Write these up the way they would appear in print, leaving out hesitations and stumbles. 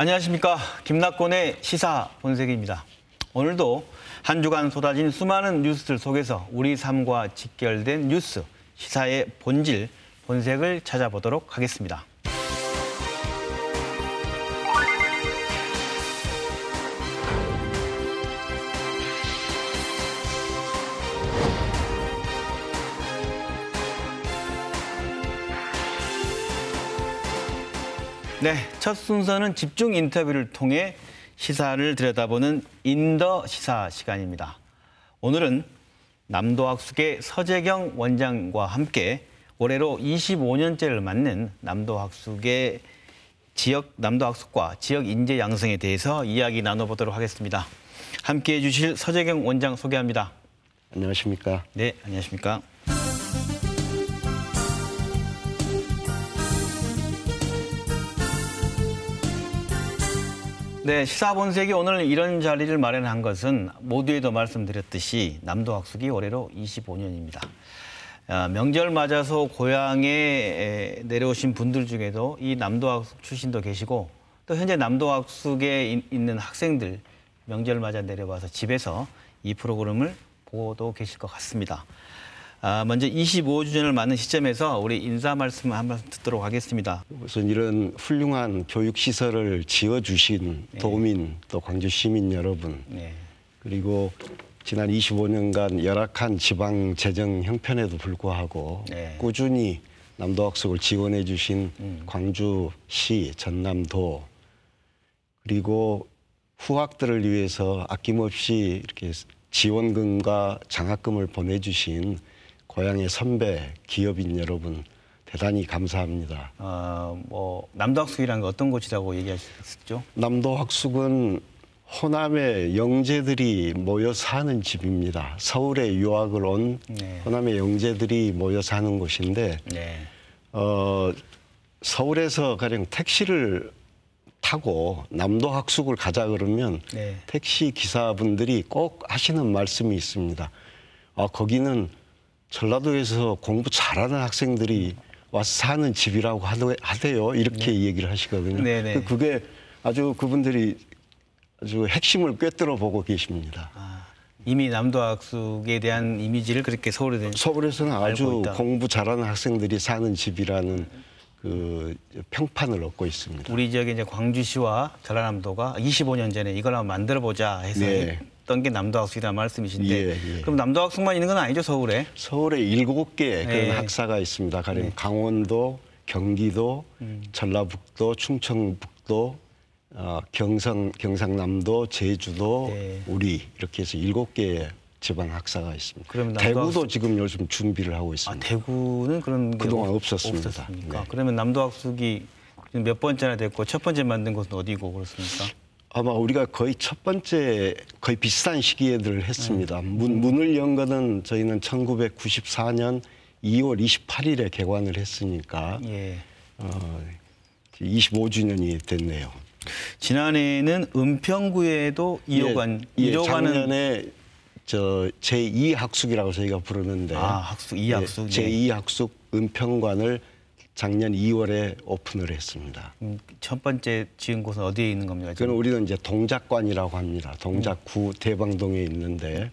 안녕하십니까. 김낙곤의 시사 본색입니다. 오늘도 한 주간 쏟아진 수많은 뉴스들 속에서 우리 삶과 직결된 뉴스, 시사의 본질, 본색을 찾아보도록 하겠습니다. 네, 첫 순서는 집중 인터뷰를 통해 시사를 들여다보는 인더 시사 시간입니다. 오늘은 남도학숙의 서재경 원장과 함께 올해로 25년째를 맞는 남도학숙과 지역 인재 양성에 대해서 이야기 나눠보도록 하겠습니다. 함께해 주실 서재경 원장 소개합니다. 안녕하십니까? 네, 안녕하십니까? 네, 시사본색이 오늘 이런 자리를 마련한 것은 모두에도 말씀드렸듯이 남도학숙이 올해로 25년입니다. 명절 맞아서 고향에 내려오신 분들 중에도 이 남도학숙 출신도 계시고 또 현재 남도학숙에 있는 학생들 명절 맞아 내려와서 집에서 이 프로그램을 보고도 계실 것 같습니다. 먼저 25주년을 맞는 시점에서 우리 인사 말씀 한 말씀 듣도록 하겠습니다. 우선 이런 훌륭한 교육시설을 지어주신 도민, 또 광주 시민 여러분, 그리고 지난 25년간 열악한 지방 재정 형편에도 불구하고 꾸준히 남도학숙을 지원해 주신 광주시, 전남도, 그리고 후학들을 위해서 아낌없이 이렇게 지원금과 장학금을 보내주신 고향의 선배, 기업인 여러분 대단히 감사합니다. 남도학숙이라는 건 어떤 곳이라고 얘기하셨죠? 남도학숙은 호남의 영재들이 모여 사는 집입니다. 서울에 유학을 온 호남의 영재들이 모여 사는 곳인데 서울에서 가령 택시를 타고 남도학숙을 가자 그러면 택시 기사분들이 꼭 하시는 말씀이 있습니다. 거기는 전라도에서 공부 잘하는 학생들이 와서 사는 집이라고 하대요. 이렇게 얘기를 하시거든요. 그게 아주 그분들이 아주 핵심을 꿰뚫어 보고 계십니다. 이미 남도학숙에 대한 이미지를 그렇게 서울에서는 아주 공부 잘하는 학생들이 사는 집이라는 그 평판을 얻고 있습니다. 우리 지역에 이제 광주시와 전라남도가 25년 전에 이걸 한번 만들어보자 해서 했던 게 남도학숙이라는 말씀이신데 그럼 남도학숙만 있는 건 아니죠, 서울에? 서울에 7개 그런 학사가 있습니다. 가령 강원도, 경기도, 전라북도, 충청북도, 경상남도, 제주도, 우리 이렇게 해서 7개의 지방 학사가 있습니다. 대구도 지금 요즘 준비를 하고 있습니다. 대구는 그동안 없었습니다. 그러면 남도학숙이 몇 번째나 됐고 첫 번째 만든 곳은 어디고 그렇습니까? 아마 우리가 거의 첫 번째 거의 비슷한 시기에들 했습니다. 문을 연 거는 저희는 1994년 2월 28일에 개관을 했으니까 25주년이 됐네요. 지난해에는 은평구에도 2호관, 작년에 제2학숙이라고 저희가 부르는데 학숙, 2학숙. 제2학숙 은평관을 작년 2월에 오픈을 했습니다. 첫 번째 지은 곳은 어디에 있는 겁니까? 그건 우리는 이제 동작관이라고 합니다. 동작구 대방동에 있는데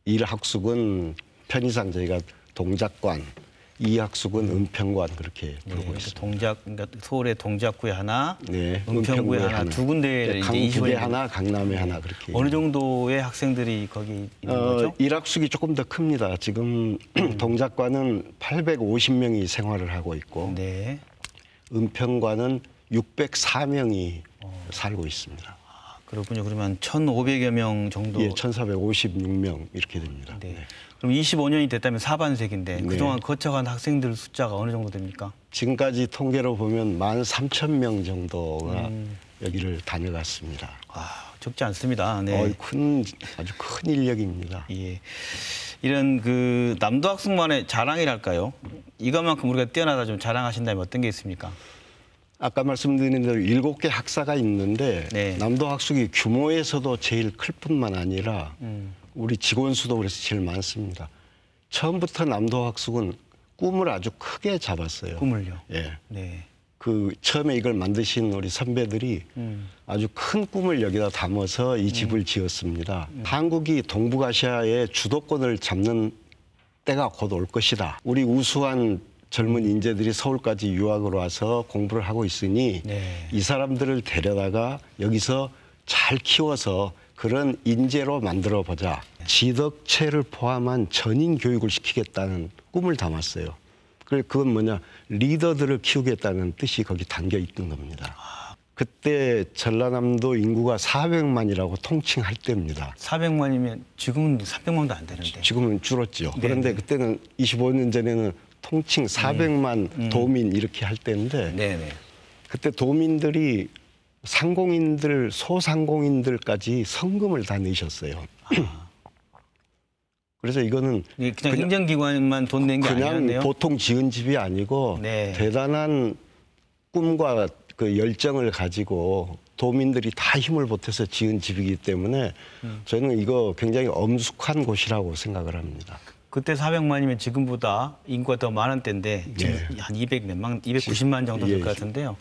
1학숙은 편의상 저희가 동작관, 2학숙은 은평관 그렇게 부르고 있습니다. 그러니까 서울의 동작구에 하나, 은평구에 하나, 두 군데에 강북에 하나, 강남에 하나 그렇게. 어느 정도의 학생들이 거기 있는 거죠? 1학숙이 조금 더 큽니다. 지금 동작관은 850명이 생활을 하고 있고 은평관은 604명이 살고 있습니다. 그렇군요. 그러면 1,500여 명 정도. 1,456명 이렇게 됩니다. 그럼 25년이 됐다면 4반세기인데 그동안 거쳐간 학생들 숫자가 어느 정도 됩니까? 지금까지 통계로 보면 13,000명 정도가 여기를 다녀갔습니다. 적지 않습니다. 아주 큰 인력입니다. 이런 그 남도학숙만의 자랑이랄까요? 이것만큼 우리가 뛰어나다 좀 자랑하신다면 어떤 게 있습니까? 아까 말씀드린 대로 7개 학사가 있는데 남도학숙이 규모에서도 제일 클 뿐만 아니라 우리 직원 수도 그래서 제일 많습니다. 처음부터 남도학숙은 꿈을 아주 크게 잡았어요. 꿈을요? 예. 그 처음에 이걸 만드신 우리 선배들이 아주 큰 꿈을 여기다 담아서 이 집을 지었습니다. 한국이 동북아시아의 주도권을 잡는 때가 곧 올 것이다. 우리 우수한 젊은 인재들이 서울까지 유학을 와서 공부를 하고 있으니 네. 이 사람들을 데려다가 여기서 잘 키워서 그런 인재로 만들어 보자. 지덕체를 포함한 전인 교육을 시키겠다는 꿈을 담았어요. 그건 뭐냐, 리더들을 키우겠다는 뜻이 거기 담겨 있던 겁니다. 그때 전라남도 인구가 400만이라고 통칭할 때입니다. 400만이면 지금은 300만도 안 되는데. 지금은 줄었죠. 네. 그런데 그때는 25년 전에는 통칭 400만 도민 이렇게 할 때인데 네네. 그때 도민들이 상공인들, 소상공인들까지 성금을 다 내셨어요. 그래서 이거는 그냥 행정기관만 돈 낸 게 그냥 아니었네요. 보통 지은 집이 아니고 네. 대단한 꿈과 그 열정을 가지고 도민들이 다 힘을 보태서 지은 집이기 때문에 저는 이거 굉장히 엄숙한 곳이라고 생각을 합니다. 그때 400만이면 지금보다 인구가 더 많은 때인데 지금 한 290만 정도 될 것 같은데요.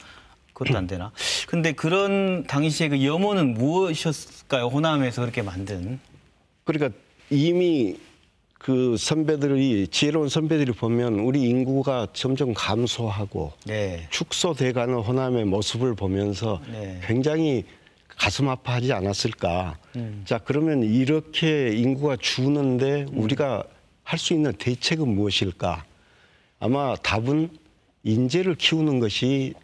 그것도 안 되나? 근데 그런 당시에 그 염원은 무엇이었을까요? 호남에서 그렇게 만든. 그러니까 이미 그 선배들이, 지혜로운 선배들이 보면 우리 인구가 점점 감소하고 네. 축소돼가는 호남의 모습을 보면서 네. 굉장히 가슴 아파하지 않았을까. 자, 그러면 이렇게 인구가 주는데 우리가 할 수 있는 대책은 무엇일까? 아마 답은 인재를 키우는 것이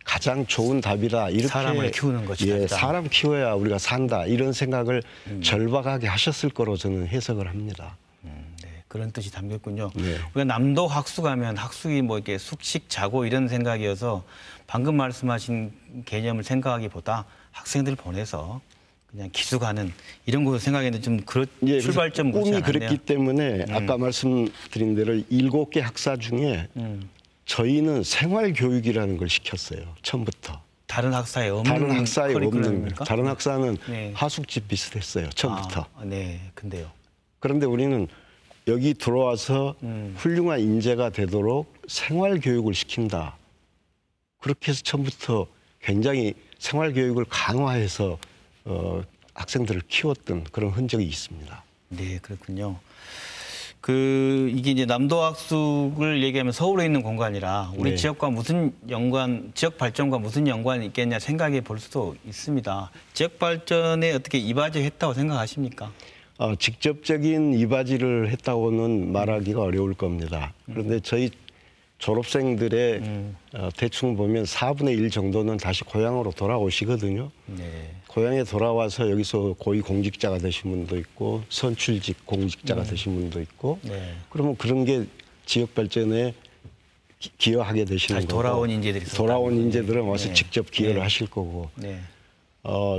가장 좋은 답이다. 이렇게 사람을 키우는 것이다. 예, 사람 키워야 우리가 산다. 이런 생각을 절박하게 하셨을 거로 저는 해석을 합니다. 네, 그런 뜻이 담겼군요. 네. 우리가 남도 학수가면 학숙이 뭐 이렇게 숙식 자고 이런 생각이어서 방금 말씀하신 개념을 생각하기보다 학생들 보내서 그냥 기숙하는 이런 거 생각했는데 좀 예, 출발점 꿈이 그렇지 않았네요. 그랬기 때문에 아까 말씀드린 대로 7개 학사 중에 저희는 생활교육이라는 걸 시켰어요. 처음부터. 다른 학사에 없는 다른 학사에 없는 커리큘럼입니까? 다른 학사는 네. 하숙집 비슷했어요. 처음부터. 네, 근데요. 그런데 우리는 여기 들어와서 훌륭한 인재가 되도록 생활교육을 시킨다. 그렇게 해서 처음부터 굉장히 생활교육을 강화해서 학생들을 키웠던 그런 흔적이 있습니다. 네, 그렇군요. 이게 이제 남도학숙을 얘기하면 서울에 있는 공간이라 우리 네. 지역과 무슨 지역 발전과 무슨 연관이 있겠냐 생각해 볼 수도 있습니다. 지역 발전에 어떻게 이바지했다고 생각하십니까? 직접적인 이바지를 했다고는 말하기가 어려울 겁니다. 그런데 저희 졸업생들의 대충 보면 4분의 1 정도는 다시 고향으로 돌아오시거든요. 네. 고향에 돌아와서 여기서 고위 공직자가 되신 분도 있고 선출직 공직자가 되신 분도 있고 네. 그러면 그런 게 지역 발전에 기여하게 되시는 다시 거고 돌아온 인재들이 돌아온 인재들은 와서 네. 직접 기여를 네. 하실 거고 네.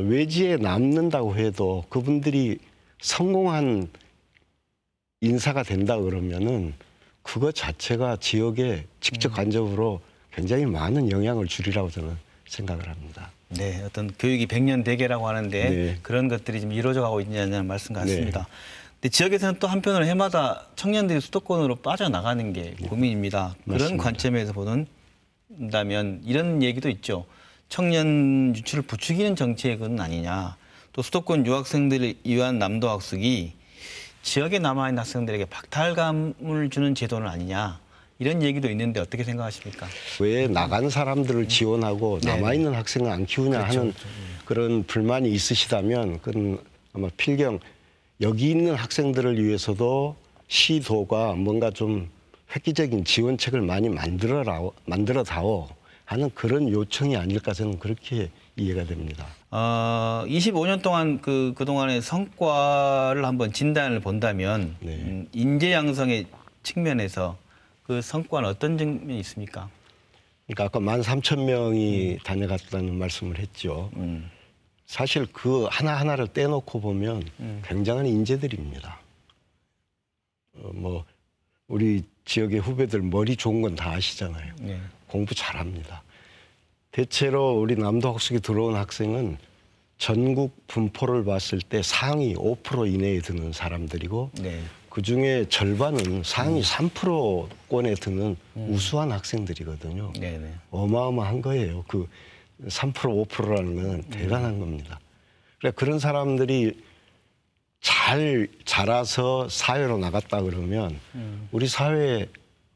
외지에 남는다고 해도 그분들이 성공한 인사가 된다 그러면은 그거 자체가 지역에 직접 간접으로 굉장히 많은 영향을 주리라고 저는 생각을 합니다. 네, 어떤 교육이 100년 대계라고 하는데 네. 그런 것들이 좀 이루어져 가고 있느냐는 말씀 같습니다. 네. 근데 지역에서는 또 한편으로 해마다 청년들이 수도권으로 빠져나가는 게 고민입니다. 그런 맞습니다. 관점에서 본다면 이런 얘기도 있죠. 청년 유출을 부추기는 정책은 아니냐. 또 수도권 유학생들을 위한 남도학숙이 지역에 남아있는 학생들에게 박탈감을 주는 제도는 아니냐. 이런 얘기도 있는데 어떻게 생각하십니까? 왜 나간 사람들을 지원하고 남아있는 학생을 안 키우냐 그렇죠, 하는 그런 불만이 있으시다면 그건 아마 필경 여기 있는 학생들을 위해서도 시도가 뭔가 좀 획기적인 지원책을 많이 만들어다오 하는 그런 요청이 아닐까 저는 그렇게 이해가 됩니다. 25년 동안 그동안의 성과를 한번 진단을 본다면 네. 인재 양성의 측면에서 그 성과는 어떤 점이 있습니까? 그러니까 아까 13,000명이 다녀갔다는 말씀을 했죠. 사실 그 하나하나를 떼놓고 보면 굉장한 인재들입니다. 뭐 우리 지역의 후배들 머리 좋은 건 다 아시잖아요. 네. 공부 잘합니다. 대체로 우리 남도학숙에 들어온 학생은 전국 분포를 봤을 때 상위 5% 이내에 드는 사람들이고 네. 그 중에 절반은 상위 3%권에 드는 우수한 학생들이거든요. 네네. 어마어마한 거예요. 그 3% 5%라는 건 대단한 겁니다. 그러니까 그런 사람들이 잘 자라서 사회로 나갔다 그러면 우리 사회에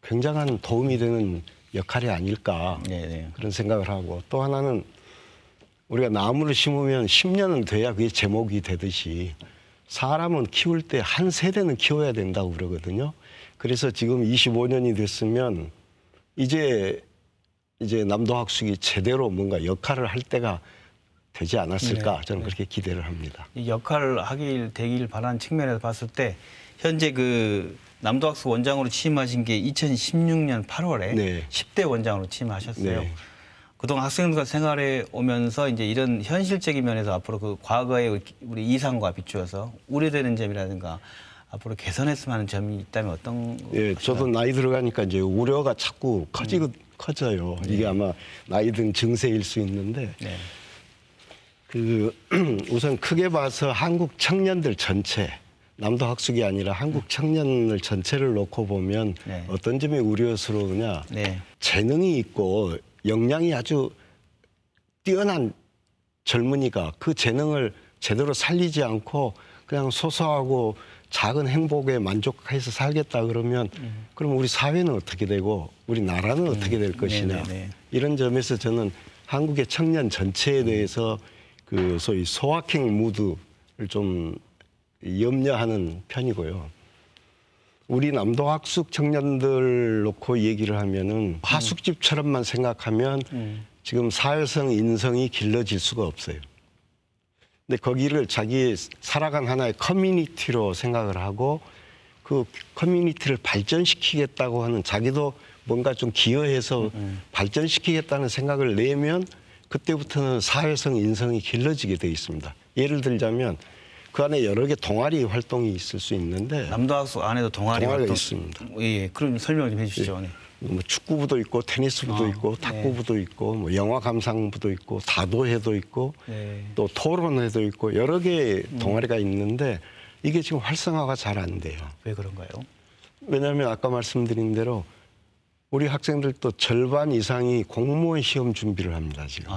굉장한 도움이 되는 역할이 아닐까 네네. 그런 생각을 하고, 또 하나는 우리가 나무를 심으면 10년은 돼야 그게 제목이 되듯이 사람은 키울 때 한 세대는 키워야 된다고 그러거든요. 그래서 지금 25년이 됐으면 이제 남도학숙이 제대로 뭔가 역할을 할 때가 되지 않았을까, 저는 그렇게 기대를 합니다. 이 역할을 되길 바라는 측면에서 봤을 때 현재 그 남도학숙 원장으로 취임하신 게 2016년 8월에 네. 10대 원장으로 취임하셨어요. 네. 그동안 학생들과 생활해 오면서 이제 이런 현실적인 면에서 앞으로 그 과거의 우리 이상과 비추어서 우려되는 점이라든가 앞으로 개선했으면 하는 점이 있다면 어떤 예, 저도 나이 들어가니까 이제 우려가 자꾸 커져요. 이게 아마 나이 든 증세일 수 있는데, 네. 그 우선 크게 봐서 한국 청년들 전체, 남도학숙이 아니라 한국 청년을 전체를 놓고 보면 네. 어떤 점이 우려스러우냐. 네. 재능이 있고 역량이 아주 뛰어난 젊은이가 그 재능을 제대로 살리지 않고 그냥 소소하고 작은 행복에 만족해서 살겠다 그러면 그럼 우리 사회는 어떻게 되고 우리 나라는 어떻게 될 것이냐. 네네네. 이런 점에서 저는 한국의 청년 전체에 대해서 그 소위 소확행 무드를 좀 염려하는 편이고요. 우리 남도학숙 청년들 놓고 얘기를 하면은 하숙집처럼만 생각하면 지금 사회성 인성이 길러질 수가 없어요. 근데 거기를 자기 살아간 하나의 커뮤니티로 생각을 하고 그 커뮤니티를 발전시키겠다고 하는, 자기도 뭔가 좀 기여해서 발전시키겠다는 생각을 내면 그때부터는 사회성 인성이 길러지게 돼 있습니다. 예를 들자면 그 안에 여러 개 동아리 활동이 있을 수 있는데, 남도학숙 안에도 동아리가 활동 있습니다. 예, 그럼 설명 좀 해주시죠. 네. 뭐 축구부도 있고 테니스부도 있고 탁구부도 있고 뭐 영화 감상부도 있고 다도회도 있고 네. 또 토론회도 있고 여러 개의 동아리가 있는데 이게 지금 활성화가 잘 안 돼요. 왜 그런가요? 왜냐하면 아까 말씀드린 대로 우리 학생들도 절반 이상이 공무원 시험 준비를 합니다. 지금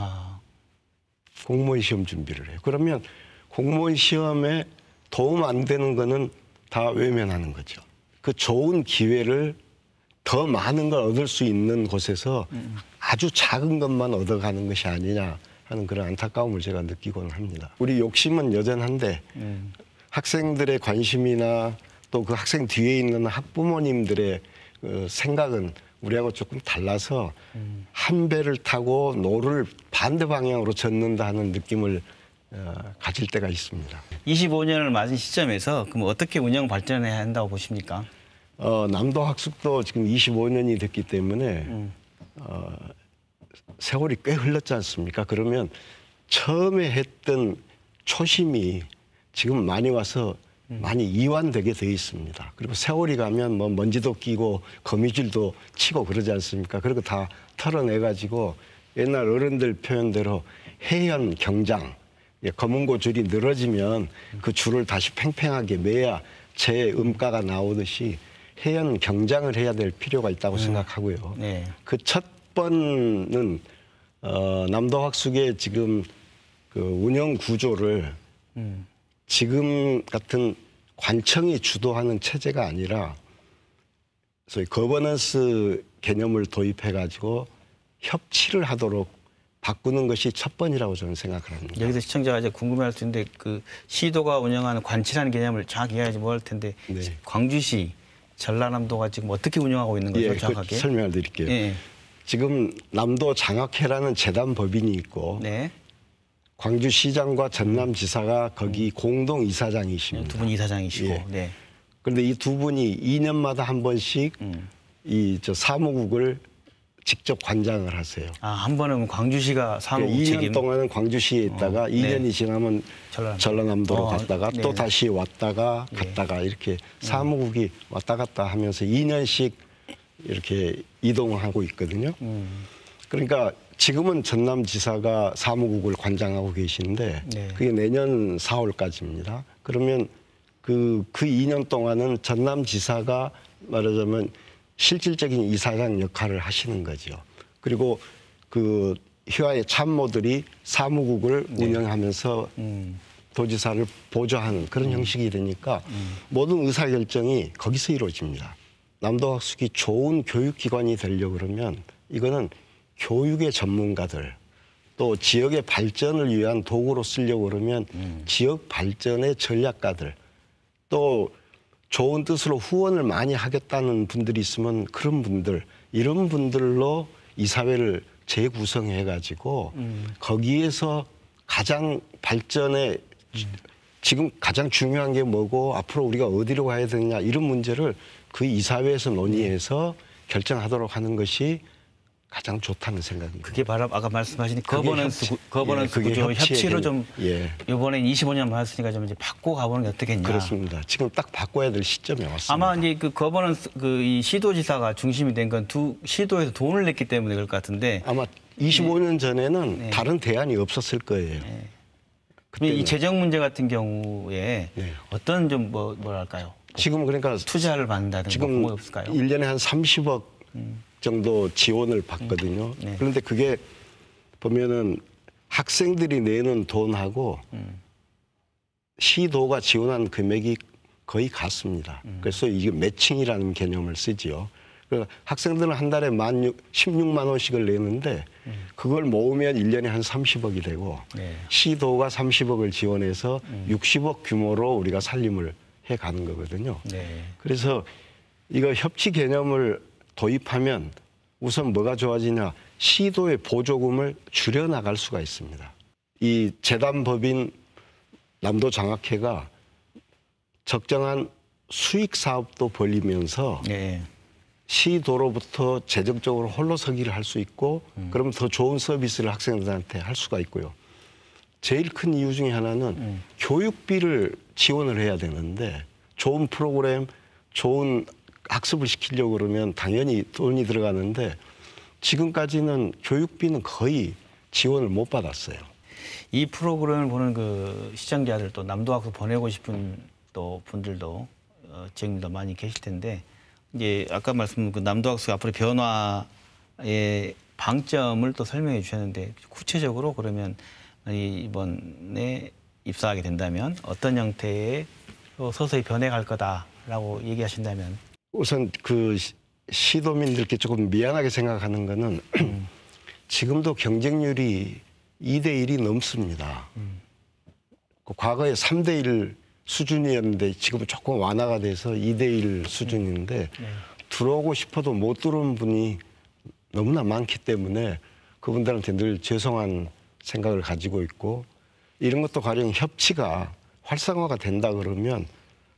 공무원 시험 준비를 해요. 그러면 공무원 시험에 도움 안 되는 거는 다 외면하는 거죠. 그 좋은 기회를 더 많은 걸 얻을 수 있는 곳에서 아주 작은 것만 얻어가는 것이 아니냐 하는 그런 안타까움을 제가 느끼곤 합니다. 우리 욕심은 여전한데 학생들의 관심이나 또 그 학생 뒤에 있는 학부모님들의 그 생각은 우리하고 조금 달라서 한 배를 타고 노를 반대 방향으로 젓는다 하는 느낌을 가질 때가 있습니다. 25년을 맞은 시점에서 그럼 어떻게 운영 발전해야 한다고 보십니까? 남도학숙도 지금 25년이 됐기 때문에 세월이 꽤 흘렀지 않습니까? 그러면 처음에 했던 초심이 지금 많이 와서 많이 이완되게 돼 있습니다. 그리고 세월이 가면 뭐 먼지도 끼고 거미줄도 치고 그러지 않습니까? 그리고 다 털어내가지고 옛날 어른들 표현대로 해연 경장, 검은고 줄이 늘어지면 그 줄을 다시 팽팽하게 매야 재음가가 나오듯이 해연 경장을 해야 될 필요가 있다고 생각하고요. 네. 그 첫 번은 남도학숙의 지금 그 운영 구조를 지금 같은 관청이 주도하는 체제가 아니라 소위 거버넌스 개념을 도입해가지고 협치를 하도록 바꾸는 것이 첫 번이라고 저는 생각을 합니다. 여기서 시청자가 이제 궁금해할 수 있는데 그 시도가 운영하는 관치라는 개념을 정확히 이해하지 못할 텐데 네. 광주시, 전라남도가 지금 어떻게 운영하고 있는 거죠? 예, 정확하게? 설명을 드릴게요. 예. 지금 남도 장학회라는 재단 법인이 있고 네. 광주시장과 전남지사가 거기 공동 이사장이십니다. 두 분 이사장이시고. 예. 네. 그런데 이 두 분이 2년마다 한 번씩 이 사무국을 직접 관장을 하세요. 한 번은 광주시가 사무국 2년 책임. 동안은 광주시에 있다가 2년이 지나면 전라남도로 갔다가 네. 또 다시 왔다가 갔다가 이렇게 사무국이 왔다 갔다 하면서 2년씩 이렇게 이동하고 있거든요. 그러니까 지금은 전남지사가 사무국을 관장하고 계시는데 네. 그게 내년 4월까지입니다. 그러면 그 2년 동안은 전남지사가 말하자면 실질적인 이사장 역할을 하시는 거죠. 그리고 그 휘하의 참모들이 사무국을 운영하면서 도지사를 보좌하는 그런 형식이 되니까 모든 의사결정이 거기서 이루어집니다. 남도학숙이 좋은 교육기관이 되려고 그러면 이거는 교육의 전문가들 또 지역의 발전을 위한 도구로 쓰려고 그러면 지역 발전의 전략가들 또 좋은 뜻으로 후원을 많이 하겠다는 분들이 있으면 그런 분들 이런 분들로 이사회를 재구성해 가지고 거기에서 가장 발전에 지금 가장 중요한 게 뭐고 앞으로 우리가 어디로 가야 되느냐 이런 문제를 그 이사회에서 논의해서 결정하도록 하는 것이 가장 좋다는 생각입니다. 그게 바로 아까 말씀하신 거버넌스 그게 구조 협치로 좀 예. 이번에 25년 많았으니까 좀 이제 바꿔 가보는 게 어떻겠냐. 그렇습니다. 지금 딱 바꿔야 될 시점에 왔습니다. 아마 이제 그 거버넌스 이 시도지사가 중심이 된 건 두 시도에서 돈을 냈기 때문에 그럴 것 같은데 아마 25년 전에는 네. 다른 대안이 없었을 거예요. 네. 그러면 이 재정 문제 같은 경우에 네. 어떤 좀 뭐랄까요? 지금 그러니까 투자를 받는다든가 지금 뭐 없을까요? 1년에 한 30억 정도 지원을 받거든요. 네. 그런데 그게 보면은 학생들이 내는 돈하고 시도가 지원한 금액이 거의 같습니다. 그래서 이게 매칭이라는 개념을 쓰지요. 그래서 학생들은 한 달에 16만 원씩을 내는데 그걸 모으면 1년에 한 30억이 되고 네. 시도가 30억을 지원해서 60억 규모로 우리가 살림을 해가는 거거든요. 네. 그래서 이거 협치 개념을 도입하면 우선 뭐가 좋아지냐. 시도의 보조금을 줄여나갈 수가 있습니다. 이 재단법인 남도장학회가 적정한 수익 사업도 벌리면서 네. 시도로부터 재정적으로 홀로서기를 할 수 있고 그러면 더 좋은 서비스를 학생들한테 할 수가 있고요. 제일 큰 이유 중에 하나는 교육비를 지원을 해야 되는데 좋은 프로그램, 좋은 학습을 시키려고 그러면 당연히 돈이 들어가는데 지금까지는 교육비는 거의 지원을 못 받았어요. 이 프로그램을 보는 그 시청자들 또 남도학교 보내고 싶은 또 분들도 지역민도 많이 계실 텐데 이제 아까 말씀 그 남도학교 앞으로 변화의 방점을 또 설명해 주셨는데 구체적으로 그러면 이번에 입사하게 된다면 어떤 형태의 서서히 변해갈 거다라고 얘기하신다면 우선 그 시도민들께 조금 미안하게 생각하는 거는 지금도 경쟁률이 2대1이 넘습니다. 과거에 3대1 수준이었는데 지금은 조금 완화가 돼서 2대1 수준인데 들어오고 싶어도 못 들어온 분이 너무나 많기 때문에 그분들한테 늘 죄송한 생각을 가지고 있고 이런 것도 가령 협치가 활성화가 된다 그러면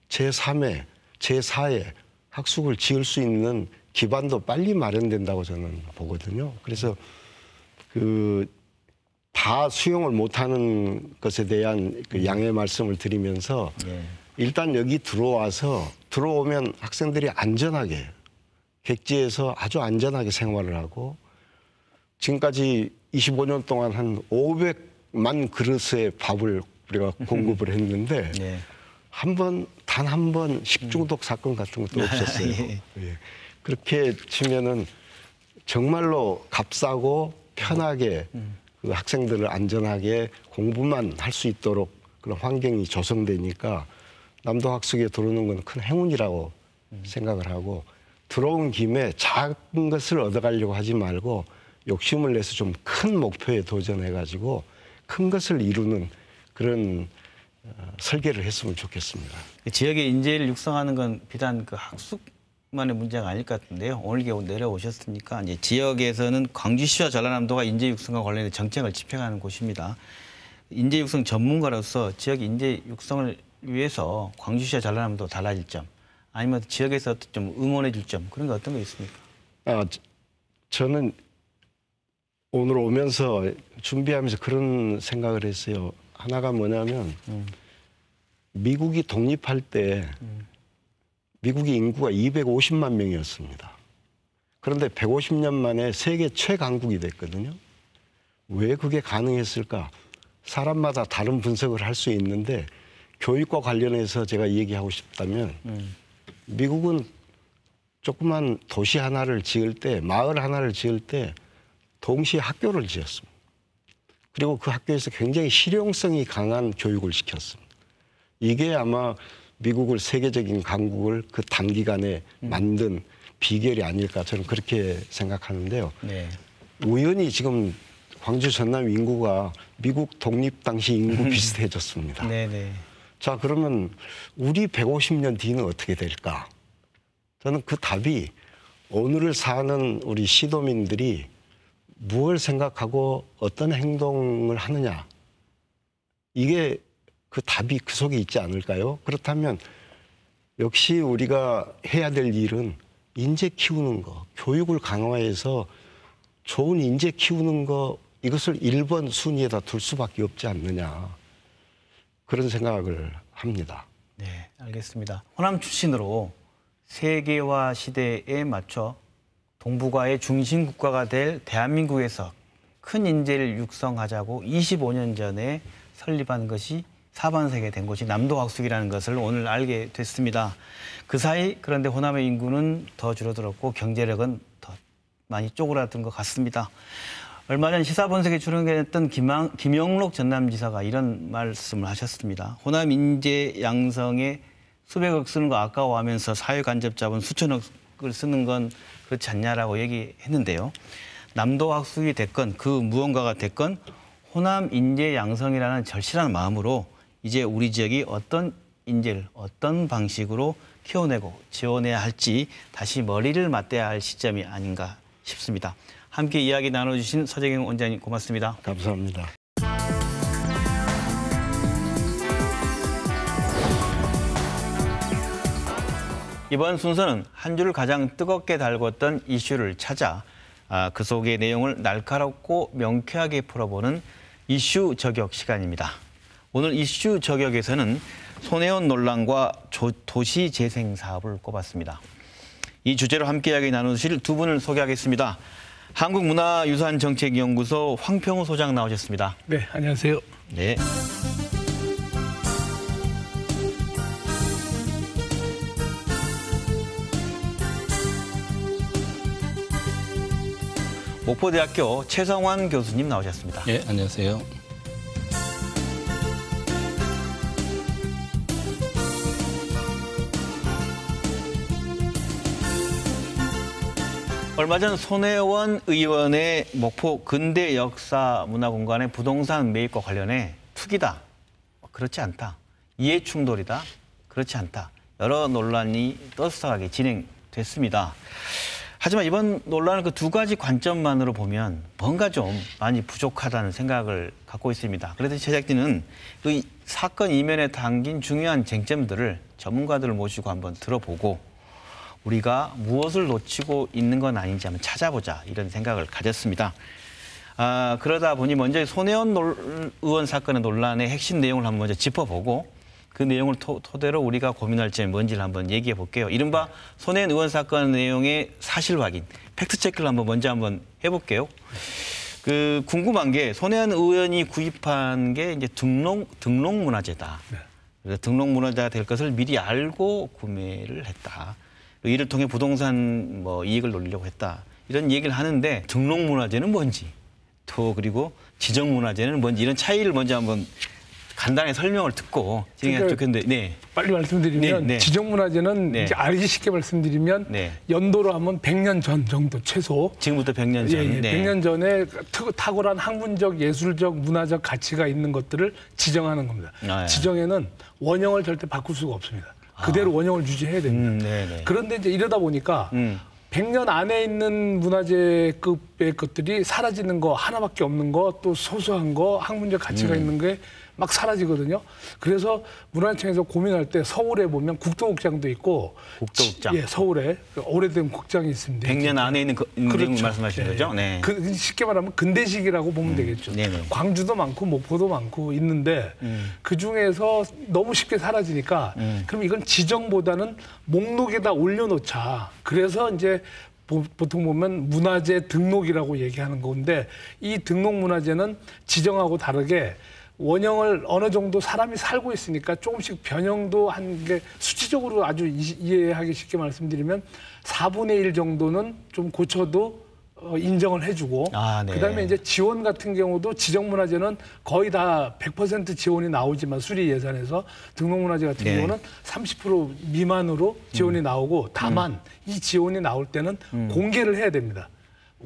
제3회, 제4회 학숙을 지을 수 있는 기반도 빨리 마련된다고 저는 보거든요. 그래서 다 수용을 못하는 것에 대한 그 양해 말씀을 드리면서 일단 여기 들어오면 학생들이 안전하게 객지에서 아주 안전하게 생활을 하고 지금까지 25년 동안 한 500만 그릇의 밥을 우리가 공급을 했는데 단 한 번 식중독 사건 같은 것도 없었어요. 예. 그렇게 치면은 정말로 값싸고 편하게 그 학생들을 안전하게 공부만 할 수 있도록 그런 환경이 조성되니까 남도학숙에 들어오는 건 큰 행운이라고 생각을 하고 들어온 김에 작은 것을 얻어가려고 하지 말고 욕심을 내서 좀 큰 목표에 도전해가지고 큰 것을 이루는 그런 설계를 했으면 좋겠습니다. 지역의 인재를 육성하는 건 비단 그 학숙만의 문제가 아닐 것 같은데요. 오늘 겨우 내려오셨으니까 이제 지역에서는 광주시와 전라남도가 인재 육성과 관련된 정책을 집행하는 곳입니다. 인재 육성 전문가로서 지역 인재 육성을 위해서 광주시와 전라남도 달라질 점, 아니면 지역에서 좀 응원해 줄 점 그런 게 어떤 게 있습니까? 저는 오늘 오면서 준비하면서 그런 생각을 했어요. 하나가 뭐냐면 미국이 독립할 때 미국의 인구가 250만 명이었습니다. 그런데 150년 만에 세계 최강국이 됐거든요. 왜 그게 가능했을까? 사람마다 다른 분석을 할 수 있는데 교육과 관련해서 제가 얘기하고 싶다면 미국은 조그만 도시 하나를 지을 때, 마을 하나를 지을 때 동시에 학교를 지었습니다. 그리고 그 학교에서 굉장히 실용성이 강한 교육을 시켰습니다. 이게 아마 미국을 세계적인 강국을 그 단기간에 만든 비결이 아닐까 저는 그렇게 생각하는데요. 네. 우연히 지금 광주 전남 인구가 미국 독립 당시 인구 비슷해졌습니다. 네네. 자, 그러면 우리 150년 뒤는 어떻게 될까? 저는 그 답이 오늘을 사는 우리 시도민들이 무엇을 생각하고 어떤 행동을 하느냐. 이게 그 답이 그 속에 있지 않을까요? 그렇다면 역시 우리가 해야 될 일은 인재 키우는 거, 교육을 강화해서 좋은 인재 키우는 거, 이것을 1번 순위에다 둘 수밖에 없지 않느냐. 그런 생각을 합니다. 네, 알겠습니다. 호남 출신으로 세계화 시대에 맞춰 동북아의 중심 국가가 될 대한민국에서 큰 인재를 육성하자고 25년 전에 설립한 것이 사반세계 된 곳이 남도학숙이라는 것을 오늘 알게 됐습니다. 그 사이 그런데 호남의 인구는 더 줄어들었고 경제력은 더 많이 쪼그라든 것 같습니다. 얼마 전 시사본색에 출연했던 김영록 전남지사가 이런 말씀을 하셨습니다. 호남 인재 양성에 수백억 쓰는 거 아까워하면서 사회간접 자본 수천억을 쓰는 건 그렇지 않냐라고 얘기했는데요. 남도학숙이 됐건 그 무언가가 됐건 호남 인재 양성이라는 절실한 마음으로 이제 우리 지역이 어떤 인재를 어떤 방식으로 키워내고 지원해야 할지 다시 머리를 맞대야 할 시점이 아닌가 싶습니다. 함께 이야기 나눠주신 서재경 원장님 고맙습니다. 감사합니다. 이번 순서는 한 줄 가장 뜨겁게 달궜던 이슈를 찾아 그 속의 내용을 날카롭고 명쾌하게 풀어보는 이슈 저격 시간입니다. 오늘 이슈 저격에서는 손혜원 논란과 도시 재생 사업을 꼽았습니다. 이 주제로 함께 이야기 나누실 두 분을 소개하겠습니다. 한국문화유산정책연구소 황평우 소장 나오셨습니다. 네, 안녕하세요. 네. 목포대학교 최성환 교수님 나오셨습니다. 네, 안녕하세요. 얼마 전 손혜원 의원의 목포 근대역사문화공간의 부동산 매입과 관련해 투기다, 그렇지 않다, 이해충돌이다, 그렇지 않다, 여러 논란이 떠들썩하게 진행됐습니다. 하지만 이번 논란을 그 두 가지 관점만으로 보면 뭔가 좀 많이 부족하다는 생각을 갖고 있습니다. 그래서 제작진은 그 사건 이면에 담긴 중요한 쟁점들을 전문가들을 모시고 한번 들어보고 우리가 무엇을 놓치고 있는 건 아닌지 한번 찾아보자 이런 생각을 가졌습니다. 그러다 보니 먼저 손혜원 의원 사건의 논란의 핵심 내용을 한번 먼저 짚어보고 그 내용을 토대로 우리가 고민할 점이 뭔지를 한번 얘기해 볼게요. 이른바 손혜원 의원 사건 내용의 사실 확인, 팩트 체크를 먼저 해볼게요. 그 궁금한 게 손혜원 의원이 구입한 게 이제 등록문화재다. 그래서 등록문화재가 될 것을 미리 알고 구매를 했다. 이를 통해 부동산 이익을 노리려고 했다. 이런 얘기를 하는데 등록문화재는 뭔지 또 그리고 지정문화재는 뭔지 이런 차이를 먼저 한번 간단하게 설명을 듣고 진행하면 좋겠는데 네. 빨리 말씀드리면 네. 지정문화재는 네. 이제 알기 쉽게 말씀드리면 네. 연도로 하면 100년 전 정도 최소. 지금부터 100년 전. 예, 네. 100년 전에 탁월한 학문적, 예술적, 문화적 가치가 있는 것들을 지정하는 겁니다. 예. 지정에는 원형을 절대 바꿀 수가 없습니다. 그대로 원형을 유지해야 됩니다. 네네. 그런데 이제 이러다 보니까 100년 안에 있는 문화재급의 것들이 사라지는 거 하나밖에 없는 거 또 소소한 거 학문적 가치가 있는 게 막 사라지거든요. 그래서 문화청에서 고민할 때 서울에 보면 국도극장도 있고 국도극장. 예, 서울에 오래된 극장이 있습니다. 100년 안에 있는 그렇죠. 말씀하시는 거죠? 네. 쉽게 말하면 근대식이라고 보면 되겠죠. 네네. 광주도 많고 목포도 많고 있는데 그중에서 너무 쉽게 사라지니까 그럼 이건 지정보다는 목록에다 올려놓자. 그래서 이제 보통 보면 문화재 등록이라고 얘기하는 건데 이 등록 문화재는 지정하고 다르게 원형을 어느 정도 사람이 살고 있으니까 조금씩 변형도 한 게 수치적으로 아주 이해하기 쉽게 말씀드리면 4분의 1 정도는 좀 고쳐도 인정을 해주고 네. 그다음에 이제 지원 같은 경우도 지정문화재는 거의 다 100% 지원이 나오지만 수리 예산에서 등록문화재 같은 네. 경우는 30% 미만으로 지원이 나오고 다만 이 지원이 나올 때는 공개를 해야 됩니다.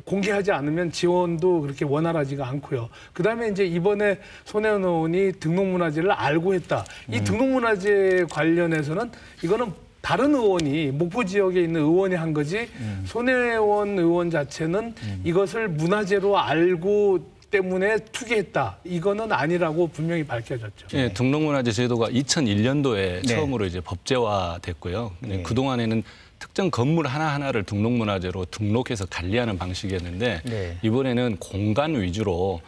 공개하지 않으면 지원도 그렇게 원활하지가 않고요. 그다음에 이제 이번에 손혜원 의원이 등록문화재를 알고 했다. 이 등록문화재 관련해서는 이거는 다른 의원이 목포 지역에 있는 의원이 한 거지 손혜원 의원 자체는 이것을 문화재로 알고 때문에 투기했다. 이거는 아니라고 분명히 밝혀졌죠. 네, 등록문화재 제도가 2001년도에 네. 처음으로 이제 법제화됐고요. 네. 그동안에는 특정 건물 하나하나를 등록문화재로 등록해서 관리하는 방식이었는데 네. 이번에는 공간 위주로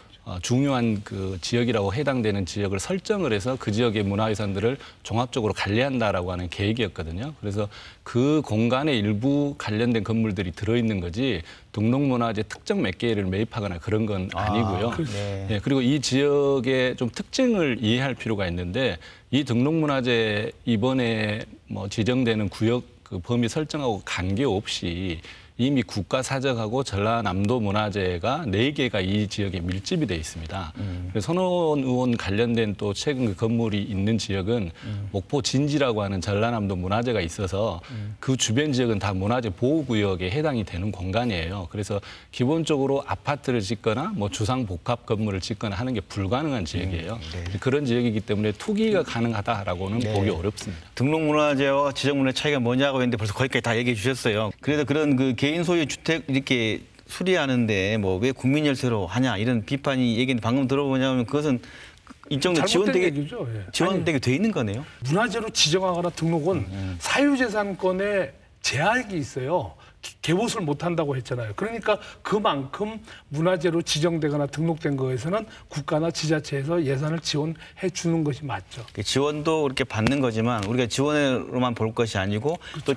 중요한 그 지역이라고 해당되는 지역을 설정을 해서 그 지역의 문화유산들을 종합적으로 관리한다라고 하는 계획이었거든요. 그래서 그 공간에 일부 관련된 건물들이 들어있는 거지 등록문화재 특정 몇 개를 매입하거나 그런 건 아니고요. 네. 예, 그리고 이 지역의 좀 특징을 이해할 필요가 있는데 이 등록문화재 이번에 뭐 지정되는 구역 그 범위 설정하고 관계없이 이미 국가사적하고 전라남도 문화재가 4개가 이 지역에 밀집이 돼 있습니다. 그래서 손혜원 의원 관련된 또 최근 그 건물이 있는 지역은 목포 진지라고 하는 전라남도 문화재가 있어서 그 주변 지역은 다 문화재 보호구역에 해당이 되는 공간이에요. 그래서 기본적으로 아파트를 짓거나 뭐 주상복합 건물을 짓거나 하는 게 불가능한 지역이에요. 네. 그런 지역이기 때문에 투기가 가능하다라고는 네. 보기 어렵습니다. 등록문화재와 지정문화재 차이가 뭐냐고 했는데 벌써 거기까지 다 얘기해 주셨어요. 그래서 그런 그 개인 소유 주택 이렇게 수리하는데 뭐 왜 국민 열쇠로 하냐 이런 비판이 얘기는 방금 들어보냐면 그것은 일정도 잘못된 얘기죠. 예. 지원되게 돼 있는 거네요. 문화재로 지정하거나 등록은 사유재산권에 제약이 있어요. 개봇을 못한다고 했잖아요. 그러니까 그만큼 문화재로 지정되거나 등록된 거에서는 국가나 지자체에서 예산을 지원해 주는 것이 맞죠. 지원도 그렇게 받는 거지만 우리가 지원으로만 볼 것이 아니고 또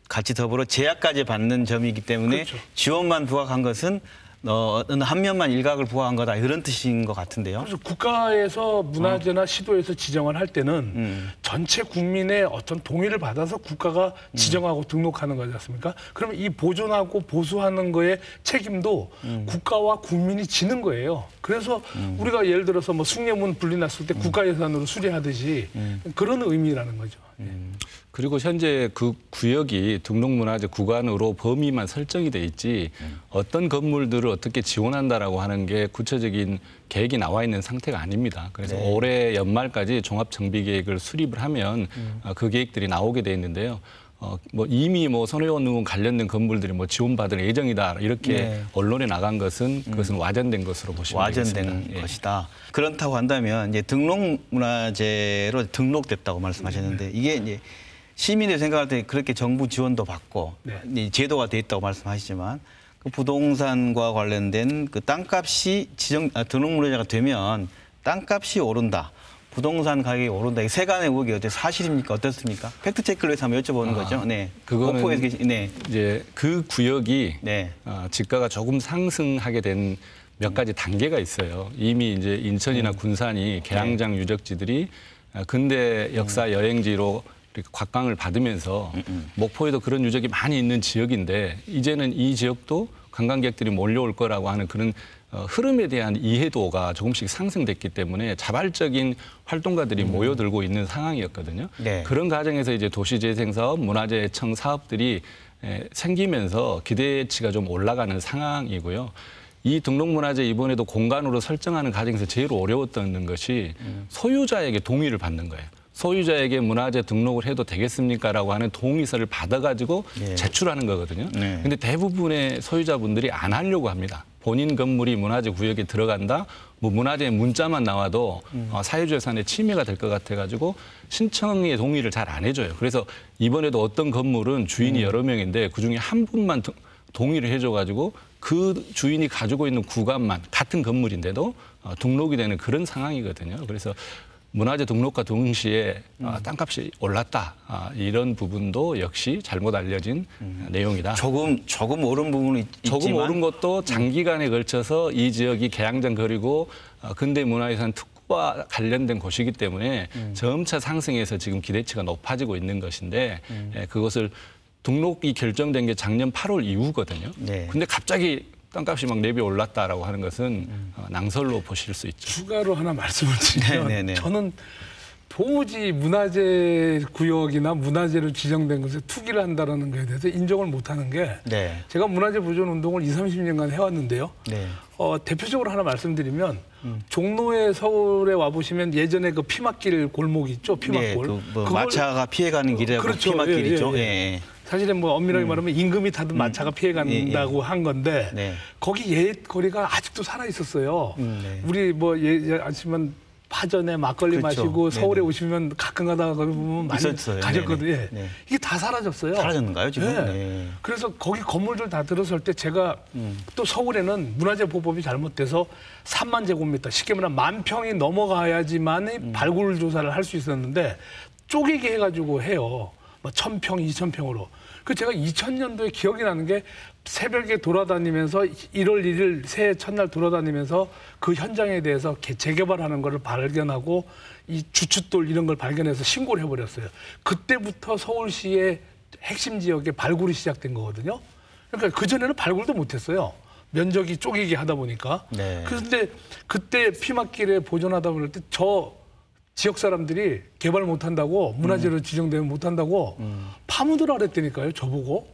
같이 더불어 제약까지 받는 점이기 때문에 그렇죠. 지원만 부각한 것은 어느 한 면만 일각을 부각한 거다 이런 뜻인 것 같은데요. 그래서 국가에서 문화재나 시도에서 지정을 할 때는 전체 국민의 어떤 동의를 받아서 국가가 지정하고 등록하는 거지 않습니까? 그러면 이 보존하고 보수하는 거에 책임도 국가와 국민이 지는 거예요. 그래서 우리가 예를 들어서 뭐 숭례문 분리났을 때 국가 예산으로 수리하듯이 그런 의미라는 거죠. 그리고 현재 그 구역이 등록문화재 구간으로 범위만 설정이 돼 있지 어떤 건물들을 어떻게 지원한다라고 하는 게 구체적인 계획이 나와 있는 상태가 아닙니다. 그래서 네. 올해 연말까지 종합정비계획을 수립을 하면 그 계획들이 나오게 돼 있는데요. 뭐 이미 뭐 손혜원 의원 관련된 건물들이 뭐 지원받을 예정이다 이렇게 네. 언론에 나간 것은 그것은 와전된 것으로 보시면 되겠습니다. 와전된 예. 것이다. 그렇다고 한다면 이제 등록문화재로 등록됐다고 말씀하셨는데 이게 이제 시민들이 생각할 때 그렇게 정부 지원도 받고 네. 제도가 돼 있다고 말씀하시지만 그 부동산과 관련된 그 땅값이 등록문화재가 되면 땅값이 오른다. 부동산 가격이 오른다. 세간의 의혹이 어때 사실입니까? 어떻습니까? 팩트 체크를 위해서 한번 여쭤보는 거죠. 네. 그거는 목포에서 네. 이제 그 구역이 네. 지가가 조금 상승하게 된 몇 가지 단계가 있어요. 이미 이제 인천이나 군산이 개항장 유적지들이 근대 역사 여행지로 이렇게 곽강을 받으면서 목포에도 그런 유적이 많이 있는 지역인데 이제는 이 지역도 관광객들이 몰려올 거라고 하는 그런 흐름에 대한 이해도가 조금씩 상승됐기 때문에 자발적인 활동가들이 모여들고 있는 상황이었거든요. 네. 그런 과정에서 이제 도시재생사업, 문화재청 사업들이 생기면서 기대치가 좀 올라가는 상황이고요. 이 등록문화재 이번에도 공간으로 설정하는 과정에서 제일 어려웠던 것이 소유자에게 동의를 받는 거예요. 소유자에게 문화재 등록을 해도 되겠습니까라고 하는 동의서를 받아가지고 네. 제출하는 거거든요. 네. 근데 대부분의 소유자분들이 안 하려고 합니다. 본인 건물이 문화재 구역에 들어간다, 뭐 문화재 문자만 나와도 사유재산의 침해가 될 것 같아가지고 신청의 동의를 잘 안 해줘요. 그래서 이번에도 어떤 건물은 주인이 여러 명인데 그중에 한 분만 동의를 해줘가지고 그 주인이 가지고 있는 구간만 같은 건물인데도 등록이 되는 그런 상황이거든요. 그래서 문화재 등록과 동시에 땅값이 올랐다. 이런 부분도 역시 잘못 알려진 내용이다. 조금 오른 부분이 조금 있지만 오른 것도 장기간에 걸쳐서 이 지역이 개항장 거리고 근대 문화유산 숲과 관련된 곳이기 때문에 점차 상승해서 지금 기대치가 높아지고 있는 것인데 예, 그것을 등록이 결정된 게 작년 8월 이후거든요. 네. 근데 갑자기 땅값이 막 내비 올랐다라고 하는 것은 낭설로 보실 수 있죠. 추가로 하나 말씀을 드리면 네네네. 저는 도무지 문화재 구역이나 문화재로 지정된 것에 투기를 한다는 것에 대해서 인정을 못하는 게 네. 제가 문화재 보존 운동을 20, 30년간 해왔는데요. 네. 대표적으로 하나 말씀드리면 종로에 서울에 와보시면 예전에 그 피막길 골목 있죠? 피막골. 네, 마차가 피해가는 길이라고 그렇죠. 피막길이죠. 예, 예, 예. 예. 사실은 뭐 엄밀하게 말하면 임금이 타던 마차가 피해간다고 한 건데 네. 거기 옛 거리가 아직도 살아 있었어요. 네. 우리 뭐 아시면 파전에 막걸리 그렇죠. 마시고 서울에 네네. 오시면 가끔 가다가 거기 보면 많이 있었어요. 가셨거든요. 네네. 네. 이게 다 사라졌어요. 사라졌는가요, 지금? 네. 네. 그래서 거기 건물들 다 들어설 때 제가 또 서울에는 문화재 보법이 잘못돼서 3만 제곱미터, 쉽게 말하면 10,000평이 넘어가야지만 발굴 조사를 할 수 있었는데 쪼개게 해가지고 해요. 뭐 1,000평, 2,000평으로. 그 제가 2000년도에 기억이 나는 게 새벽에 돌아다니면서 1월 1일 새해 첫날 돌아다니면서 그 현장에 대해서 재개발하는 거를 발견하고 이 주춧돌 이런 걸 발견해서 신고를 해버렸어요. 그때부터 서울시의 핵심 지역에 발굴이 시작된 거거든요. 그러니까 그전에는 발굴도 못했어요. 면적이 쪼개게 하다 보니까. 네. 그런데 그때 피막길에 보존하다 보닐 때 저 지역 사람들이 개발 못한다고 문화재로 지정되면 못한다고 파묻으라 그랬다니까요. 저보고.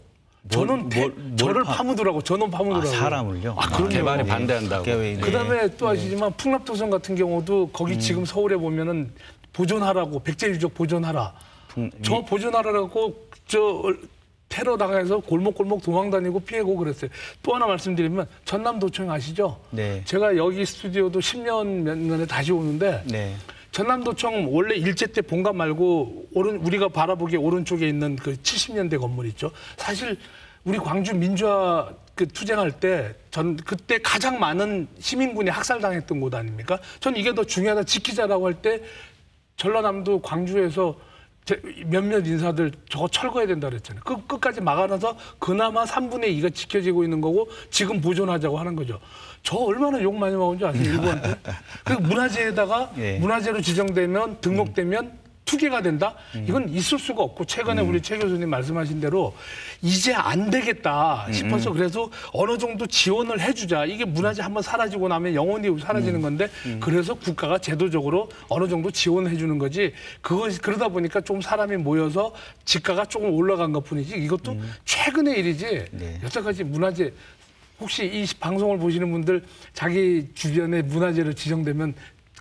저는 저를 파묻으라고. 저는 파묻으라고. 사람을요? 그럼요. 개발에 반대한다고. 네. 그다음에 또 아시지만 풍납토성 같은 경우도 거기 지금 서울에 보면은 보존하라고 백제유적 보존하라. 저 보존하라고 저 테러 당해서 골목골목 도망다니고 피해고 그랬어요. 또 하나 말씀드리면 전남도청 아시죠? 네. 제가 여기 스튜디오도 10년 몇 년에 다시 오는데 네. 전남도청 원래 일제 때 본관 말고 우리가 바라보기에 오른쪽에 있는 그 70년대 건물 있죠. 사실 우리 광주 민주화 그 투쟁할 때 그때 가장 많은 시민군이 학살당했던 곳 아닙니까? 전 이게 더 중요하다 지키자라고 할 때 전라남도 광주에서 몇몇 인사들 저거 철거해야 된다 그랬잖아요. 끝까지 막아놔서 그나마 3분의 2가 지켜지고 있는 거고 지금 보존하자고 하는 거죠. 저 얼마나 욕 많이 먹은 줄 아세요? 일본한테. 그리고 문화재에다가 예. 문화재로 지정되면 등록되면 투기가 된다? 이건 있을 수가 없고 최근에 우리 최 교수님 말씀하신 대로 이제 안 되겠다 싶어서 그래서 어느 정도 지원을 해주자. 이게 문화재 한번 사라지고 나면 영원히 사라지는 건데 그래서 국가가 제도적으로 어느 정도 지원을 해주는 거지. 그러다 보니까 좀 사람이 모여서 지가가 조금 올라간 것뿐이지 이것도 최근의 일이지. 네. 여태까지 문화재 혹시 이 방송을 보시는 분들 자기 주변에 문화재로 지정되면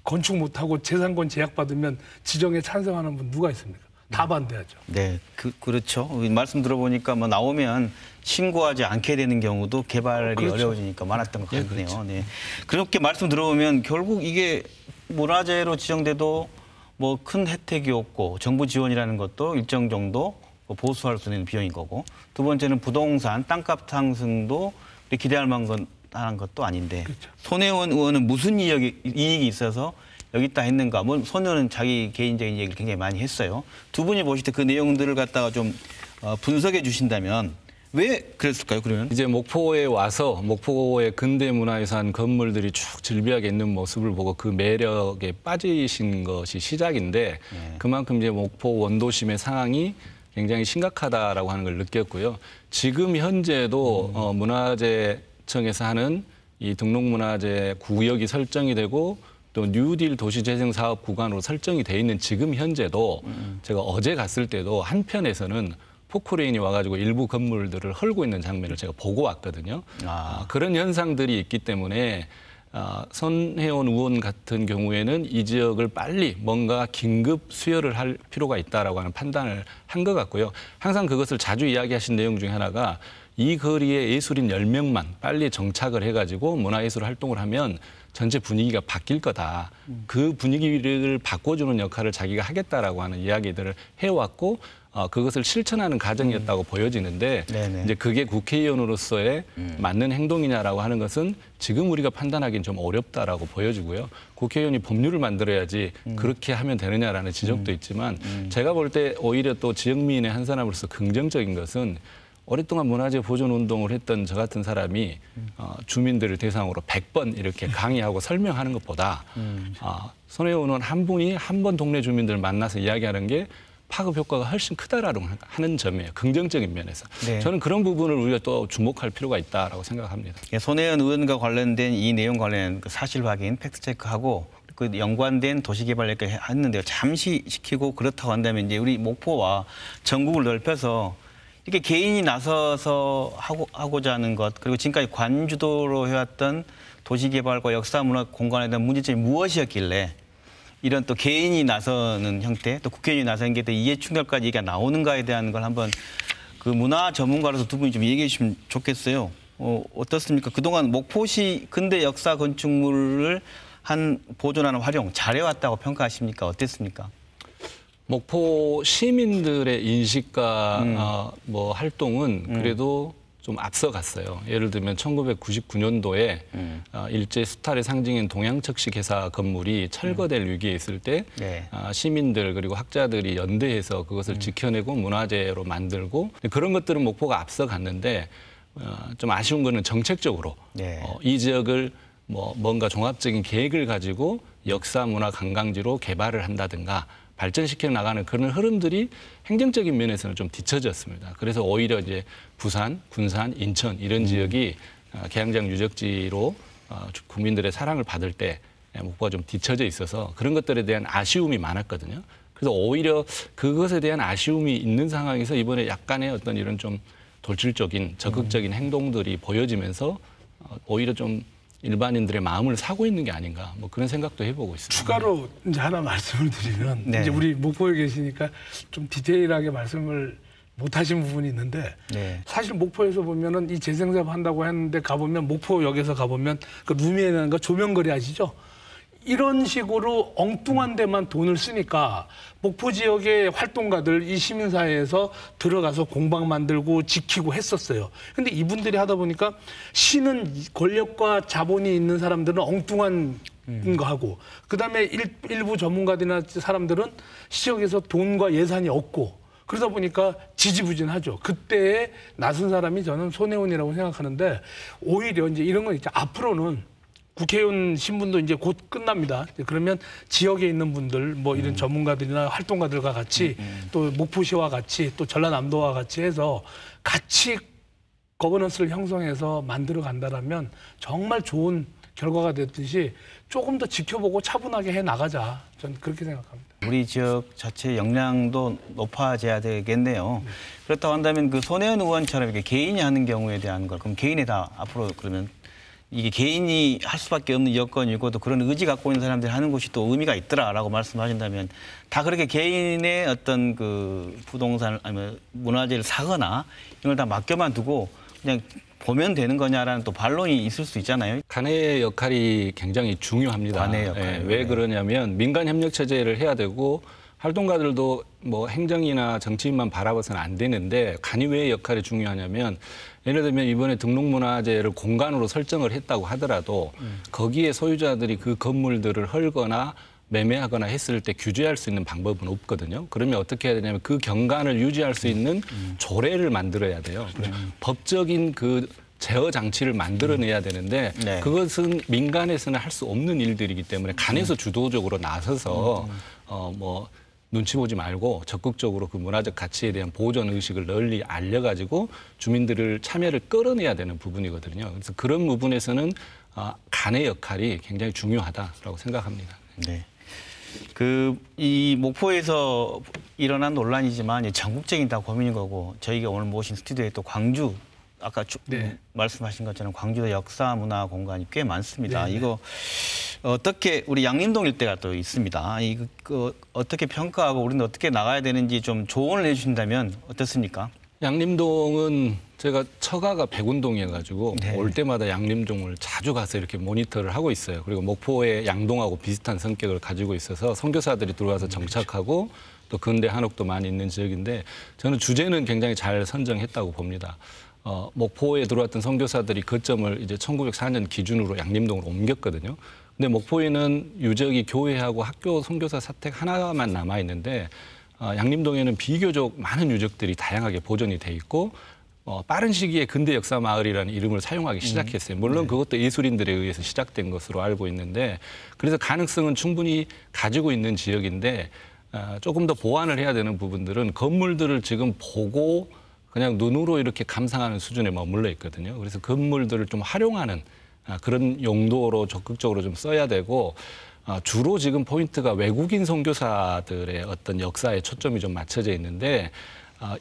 건축 못하고 재산권 제약받으면 지정에 찬성하는 분 누가 있습니까? 다 반대하죠. 네, 그렇죠. 말씀 들어보니까 뭐 나오면 신고하지 않게 되는 경우도 개발이 그렇죠. 어려워지니까 많았던 것 같네요. 네. 그렇게 말씀 들어보면 결국 이게 문화재로 지정돼도 뭐 큰 혜택이 없고 정부 지원이라는 것도 일정 정도 보수할 수 있는 비용인 거고 두 번째는 부동산 땅값 상승도 기대할 만한 것도 아닌데 그렇죠. 손혜원 의원은 무슨 이익이 있어서 여기 있다 했는가? 뭐 손혜원은 자기 개인적인 얘기를 굉장히 많이 했어요. 두 분이 보실 때 그 내용들을 갖다가 좀 분석해 주신다면 왜 그랬을까요? 그러면 이제 목포에 와서 목포의 근대 문화유산 건물들이 쭉 즐비하게 있는 모습을 보고 그 매력에 빠지신 것이 시작인데 그만큼 이제 목포 원도심의 상황이 굉장히 심각하다라고 하는 걸 느꼈고요. 지금 현재도 문화재청에서 하는 이 등록문화재 구역이 설정이 되고 또 뉴딜 도시재생 사업 구간으로 설정이 돼 있는 지금 현재도 제가 어제 갔을 때도 한편에서는 포크레인이 와가지고 일부 건물들을 헐고 있는 장면을 제가 보고 왔거든요. 그런 현상들이 있기 때문에 손혜원 의원 같은 경우에는 이 지역을 빨리 뭔가 긴급 수혈을 할 필요가 있다라고 하는 판단을 한 것 같고요. 항상 그것을 자주 이야기하신 내용 중에 하나가 이 거리에 예술인 10명만 빨리 정착을 해가지고 문화예술 활동을 하면 전체 분위기가 바뀔 거다. 그 분위기를 바꿔주는 역할을 자기가 하겠다라고 하는 이야기들을 해왔고 그것을 실천하는 과정이었다고 보여지는데 네네. 이제 그게 국회의원으로서의 맞는 행동이냐라고 하는 것은 지금 우리가 판단하기는 좀 어렵다라고 보여지고요. 국회의원이 법률을 만들어야지 그렇게 하면 되느냐라는 지적도 있지만 제가 볼 때 오히려 또 지역민의 한 사람으로서 긍정적인 것은 오랫동안 문화재 보존 운동을 했던 저 같은 사람이 주민들을 대상으로 100번 이렇게 강의하고 설명하는 것보다 손혜원은 한 분이 한 번 동네 주민들을 만나서 이야기하는 게 파급 효과가 훨씬 크다라고 하는 점이에요. 긍정적인 면에서. 네. 저는 그런 부분을 우리가 또 주목할 필요가 있다라고 생각합니다. 손혜원 의원과 관련된 이 내용 관련 그 사실 확인, 팩트 체크하고 그 연관된 도시개발력을 했는데요. 잠시 시키고 그렇다고 한다면 이제 우리 목포와 전국을 넓혀서 이렇게 개인이 나서서 하고자 하는 것, 그리고 지금까지 관주도로 해왔던 도시개발과 역사문화 공간에 대한 문제점이 무엇이었길래 이런 또 개인이 나서는 형태, 또 국회의원이 나서는 게 또 이해 충돌까지 얘기가 나오는가에 대한 걸 한번 그 문화 전문가로서 두 분이 좀 얘기해 주시면 좋겠어요. 어떻습니까? 그동안 목포시 근대 역사 건축물을 한 보존하는 활용 잘해왔다고 평가하십니까? 어땠습니까? 목포 시민들의 인식과 뭐 활동은 그래도 좀 앞서갔어요. 예를 들면 1999년도에 일제 수탈의 상징인 동양척식 회사 건물이 철거될 위기에 있을 때 네. 시민들 그리고 학자들이 연대해서 그것을 지켜내고 문화재로 만들고 그런 것들은 목포가 앞서갔는데 좀 아쉬운 거는 정책적으로 네. 이 지역을 뭔가 종합적인 계획을 가지고 역사, 문화, 관광지로 개발을 한다든가 발전시켜 나가는 그런 흐름들이 행정적인 면에서는 좀 뒤처졌습니다. 그래서 오히려 이제 부산, 군산, 인천 이런 지역이 개항장 유적지로 국민들의 사랑을 받을 때 목포가 좀 뒤처져 있어서 그런 것들에 대한 아쉬움이 많았거든요. 그래서 오히려 그것에 대한 아쉬움이 있는 상황에서 이번에 약간의 어떤 이런 좀 돌출적인 적극적인 행동들이 보여지면서 오히려 좀 일반인들의 마음을 사고 있는 게 아닌가 뭐 그런 생각도 해보고 있습니다. 추가로 이제 하나 말씀을 드리면 네. 이제 우리 목포에 계시니까 좀 디테일하게 말씀을 못 하신 부분이 있는데 네. 사실 목포에서 보면은 이 재생사업 한다고 했는데 가보면 목포역에서 가보면 그 루미에는 거 조명거리 아시죠? 이런 식으로 엉뚱한 데만 돈을 쓰니까 목포 지역의 활동가들 이 시민사회에서 들어가서 공방 만들고 지키고 했었어요. 근데 이분들이 하다 보니까 시는 권력과 자본이 있는 사람들은 엉뚱한 거 하고 그다음에 일부 전문가들이나 사람들은 시역에서 돈과 예산이 없고 그러다 보니까 지지부진하죠. 그때에 나선 사람이 저는 손혜원이라고 생각하는데 오히려 이제 이런 건 이제 앞으로는 국회의원 신분도 이제 곧 끝납니다. 그러면 지역에 있는 분들, 뭐 이런 전문가들이나 활동가들과 같이 또 목포시와 같이 또 전라남도와 같이 해서 같이 거버넌스를 형성해서 만들어 간다라면 정말 좋은 결과가 됐듯이 조금 더 지켜보고 차분하게 해 나가자. 저는 그렇게 생각합니다. 우리 지역 자체 역량도 높아져야 되겠네요. 그렇다고 한다면 그 손혜원 의원처럼 이렇게 개인이 하는 경우에 대한 걸 그럼 개인이 다 앞으로 그러면 이게 개인이 할 수밖에 없는 여건이고 또 그런 의지 갖고 있는 사람들이 하는 것이 또 의미가 있더라라고 말씀하신다면 다 그렇게 개인의 어떤 그 부동산을 아니면 문화재를 사거나 이런 걸 다 맡겨만 두고 그냥 보면 되는 거냐라는 또 반론이 있을 수 있잖아요. 관의 역할이 굉장히 중요합니다. 관의 역할. 예, 왜 그러냐면 민간 협력 체제를 해야 되고 활동가들도 뭐 행정이나 정치인만 바라봐서는 안 되는데 관이 왜 역할이 중요하냐면 예를 들면 이번에 등록문화재를 공간으로 설정을 했다고 하더라도 거기에 소유자들이 그 건물들을 헐거나 매매하거나 했을 때 규제할 수 있는 방법은 없거든요. 그러면 어떻게 해야 되냐면 그 경관을 유지할 수 있는 조례를 만들어야 돼요. 법적인 그 제어 장치를 만들어내야 되는데 네. 그것은 민간에서는 할 수 없는 일들이기 때문에 간에서 주도적으로 나서서 뭐 눈치 보지 말고 적극적으로 그 문화적 가치에 대한 보존 의식을 널리 알려가지고 주민들을 참여를 끌어내야 되는 부분이거든요. 그래서 그런 부분에서는 간의 역할이 굉장히 중요하다라고 생각합니다. 네. 이 목포에서 일어난 논란이지만 전국적인 다 고민인 거고 저희가 오늘 모신 스튜디오에 또 광주 아까 네. 말씀하신 것처럼 광주도 역사 문화 공간이 꽤 많습니다. 네, 네. 이거 어떻게 우리 양림동 일대가 또 있습니다. 이거 어떻게 평가하고 우리는 어떻게 나가야 되는지 좀 조언을 해주신다면 어떻습니까? 양림동은 제가 처가가 백운동이어가지고 네. 올 때마다 양림동을 자주 가서 이렇게 모니터를 하고 있어요. 그리고 목포의 양동하고 비슷한 성격을 가지고 있어서 선교사들이 들어와서 정착하고 또 근대 한옥도 많이 있는 지역인데 저는 주제는 굉장히 잘 선정했다고 봅니다. 목포에 들어왔던 선교사들이 거점을 이제 1904년 기준으로 양림동으로 옮겼거든요. 근데 목포에는 유적이 교회하고 학교 선교사 사택 하나만 남아 있는데 양림동에는 비교적 많은 유적들이 다양하게 보존이 돼 있고 빠른 시기에 근대 역사 마을이라는 이름을 사용하기 시작했어요. 물론 그것도 예술인들에 의해서 시작된 것으로 알고 있는데 그래서 가능성은 충분히 가지고 있는 지역인데 조금 더 보완을 해야 되는 부분들은 건물들을 지금 보고 그냥 눈으로 이렇게 감상하는 수준에 머물러 있거든요. 그래서 건물들을 좀 활용하는 그런 용도로 적극적으로 좀 써야 되고 주로 지금 포인트가 외국인 선교사들의 어떤 역사에 초점이 좀 맞춰져 있는데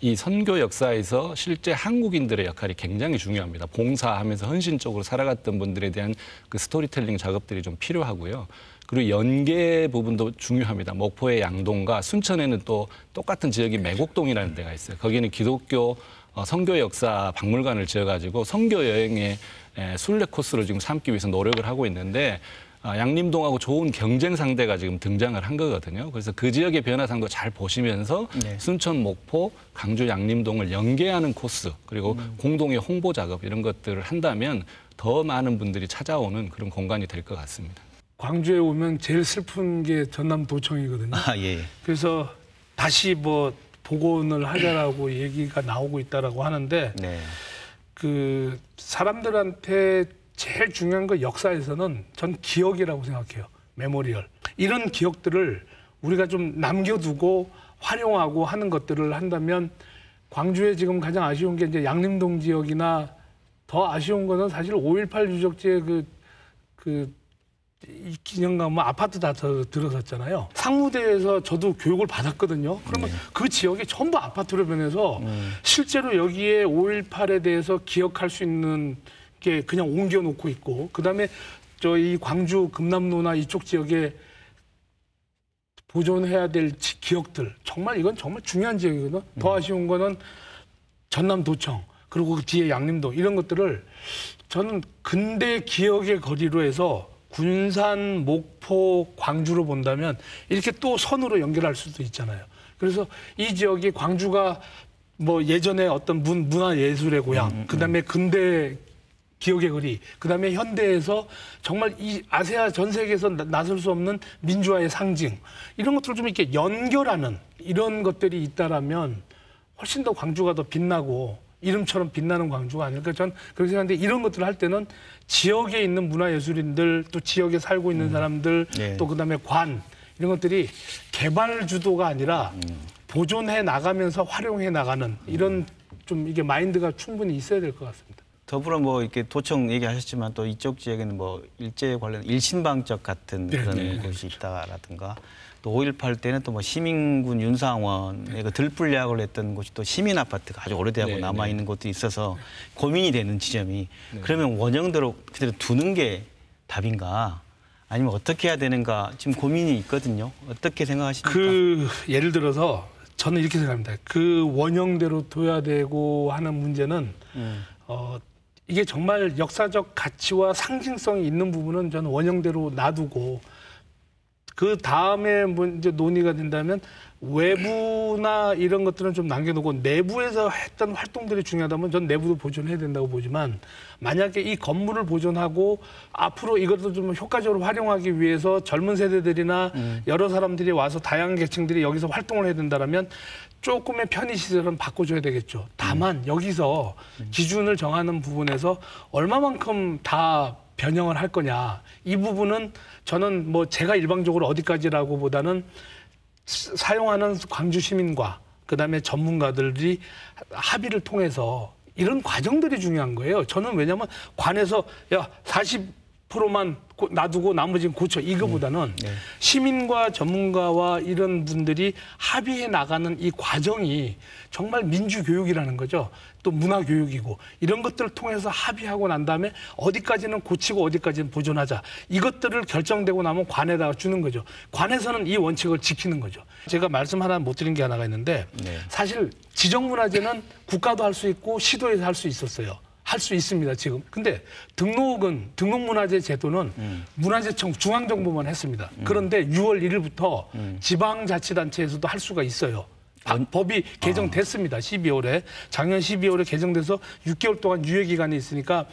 이 선교 역사에서 실제 한국인들의 역할이 굉장히 중요합니다. 봉사하면서 헌신적으로 살아갔던 분들에 대한 그 스토리텔링 작업들이 좀 필요하고요. 그리고 연계 부분도 중요합니다. 목포의 양동과 순천에는 또 똑같은 지역이 매곡동이라는 데가 있어요. 거기는 기독교 선교 역사 박물관을 지어가지고 선교 여행의 순례 코스를 지금 삼기 위해서 노력을 하고 있는데 양림동하고 좋은 경쟁 상대가 지금 등장을 한 거거든요. 그래서 그 지역의 변화상도 잘 보시면서 순천, 목포, 강주, 양림동을 연계하는 코스 그리고 공동의 홍보 작업 이런 것들을 한다면 더 많은 분들이 찾아오는 그런 공간이 될 것 같습니다. 광주에 오면 제일 슬픈 게 전남도청이거든요. 예. 그래서 다시 뭐 복원을 하자라고 얘기가 나오고 있다라고 하는데 네. 그 사람들한테 제일 중요한 거 역사에서는 전 기억이라고 생각해요. 메모리얼. 이런 기억들을 우리가 좀 남겨두고 활용하고 하는 것들을 한다면 광주에 지금 가장 아쉬운 게 이제 양림동 지역이나 더 아쉬운 거는 사실 5.18 유적지의 이 기념관 뭐 아파트 다 들어섰잖아요. 상무대에서 저도 교육을 받았거든요. 그러면 그 지역이 전부 아파트로 변해서 실제로 여기에 5.18에 대해서 기억할 수 있는 게 그냥 옮겨놓고 있고 그다음에 이 광주 금남로나 이쪽 지역에 보존해야 될 기억들 정말 이건 정말 중요한 지역이거든요. 더 아쉬운 거는 전남도청 그리고 그 뒤에 양림동 이런 것들을 저는 근대 기억의 거리로 해서 군산, 목포, 광주로 본다면 이렇게 또 선으로 연결할 수도 있잖아요. 그래서 이 지역이 광주가 뭐 예전에 어떤 문화예술의 고향, 그다음에 근대 기억의 거리, 그다음에 현대에서 정말 이 아시아 전 세계에서 나설 수 없는 민주화의 상징 이런 것들을 좀 이렇게 연결하는 이런 것들이 있다라면 훨씬 더 광주가 더 빛나고 이름처럼 빛나는 광주가 아닐까 전 그렇게 생각하는데 이런 것들을 할 때는 지역에 있는 문화예술인들 또 지역에 살고 있는 사람들 또 그다음에 관 이런 것들이 개발 주도가 아니라 보존해 나가면서 활용해 나가는 이런 좀 이게 마인드가 충분히 있어야 될 것 같습니다. 더불어 뭐 이렇게 도청 얘기하셨지만 또 이쪽 지역에는 뭐 일제 관련 일신방적 같은 그런 곳이 있다라든가 또 5.18 때는 또 뭐 시민군 윤상원의 그 들불약을 했던 곳이 또 시민 아파트가 아주 오래되고 남아 있는 곳도 있어서 고민이 되는 지점이 그러면 원형대로 그대로 두는 게 답인가? 아니면 어떻게 해야 되는가? 지금 고민이 있거든요. 어떻게 생각하십니까? 예를 들어서 저는 이렇게 생각합니다. 그 원형대로 둬야 되고 하는 문제는 이게 정말 역사적 가치와 상징성이 있는 부분은 저는 원형대로 놔두고 그 다음에 이제 논의가 된다면 외부나 이런 것들은 좀 남겨놓고 내부에서 했던 활동들이 중요하다면 전 내부도 보존해야 된다고 보지만 만약에 이 건물을 보존하고 앞으로 이것도 좀 효과적으로 활용하기 위해서 젊은 세대들이나 여러 사람들이 와서 다양한 계층들이 여기서 활동을 해야 된다면 조금의 편의시설은 바꿔줘야 되겠죠. 다만 여기서 기준을 정하는 부분에서 얼마만큼 다 변형을 할 거냐. 이 부분은 저는 뭐 제가 일방적으로 어디까지라고 보다는 사용하는 광주 시민과 그다음에 전문가들이 합의를 통해서 이런 과정들이 중요한 거예요. 저는 왜냐하면 관에서 야 40%만 놔두고 나머지는 고쳐 이거보다는 시민과 전문가와 이런 분들이 합의해 나가는 이 과정이 정말 민주교육이라는 거죠. 또 문화교육이고 이런 것들을 통해서 합의하고 난 다음에 어디까지는 고치고 어디까지는 보존하자. 이것들을 결정되고 나면 관에다가 주는 거죠. 관에서는 이 원칙을 지키는 거죠. 제가 말씀 하나 못 드린 게 하나가 있는데 사실 지정문화재는 국가도 할 수 있고 시도에서 할 수 있었어요. 할 수 있습니다, 지금. 근데 등록문화재 제도는 문화재청 중앙정부만 했습니다. 그런데 6월 1일부터 지방자치단체에서도 할 수가 있어요. 법이 개정됐습니다. 12월에. 작년 12월에 개정돼서 6개월 동안 유예기간이 있으니까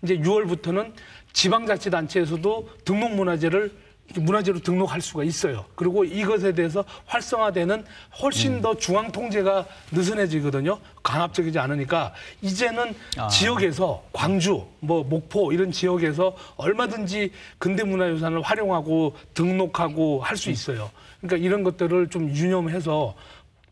이제 6월부터는 지방자치단체에서도 등록문화재를 문화재로 등록할 수가 있어요. 그리고 이것에 대해서 활성화되는 훨씬 더 중앙 통제가 느슨해지거든요. 강압적이지 않으니까 이제는 지역에서 광주, 뭐 목포 이런 지역에서 얼마든지 근대문화유산을 활용하고 등록하고 할 수 있어요. 그러니까 이런 것들을 좀 유념해서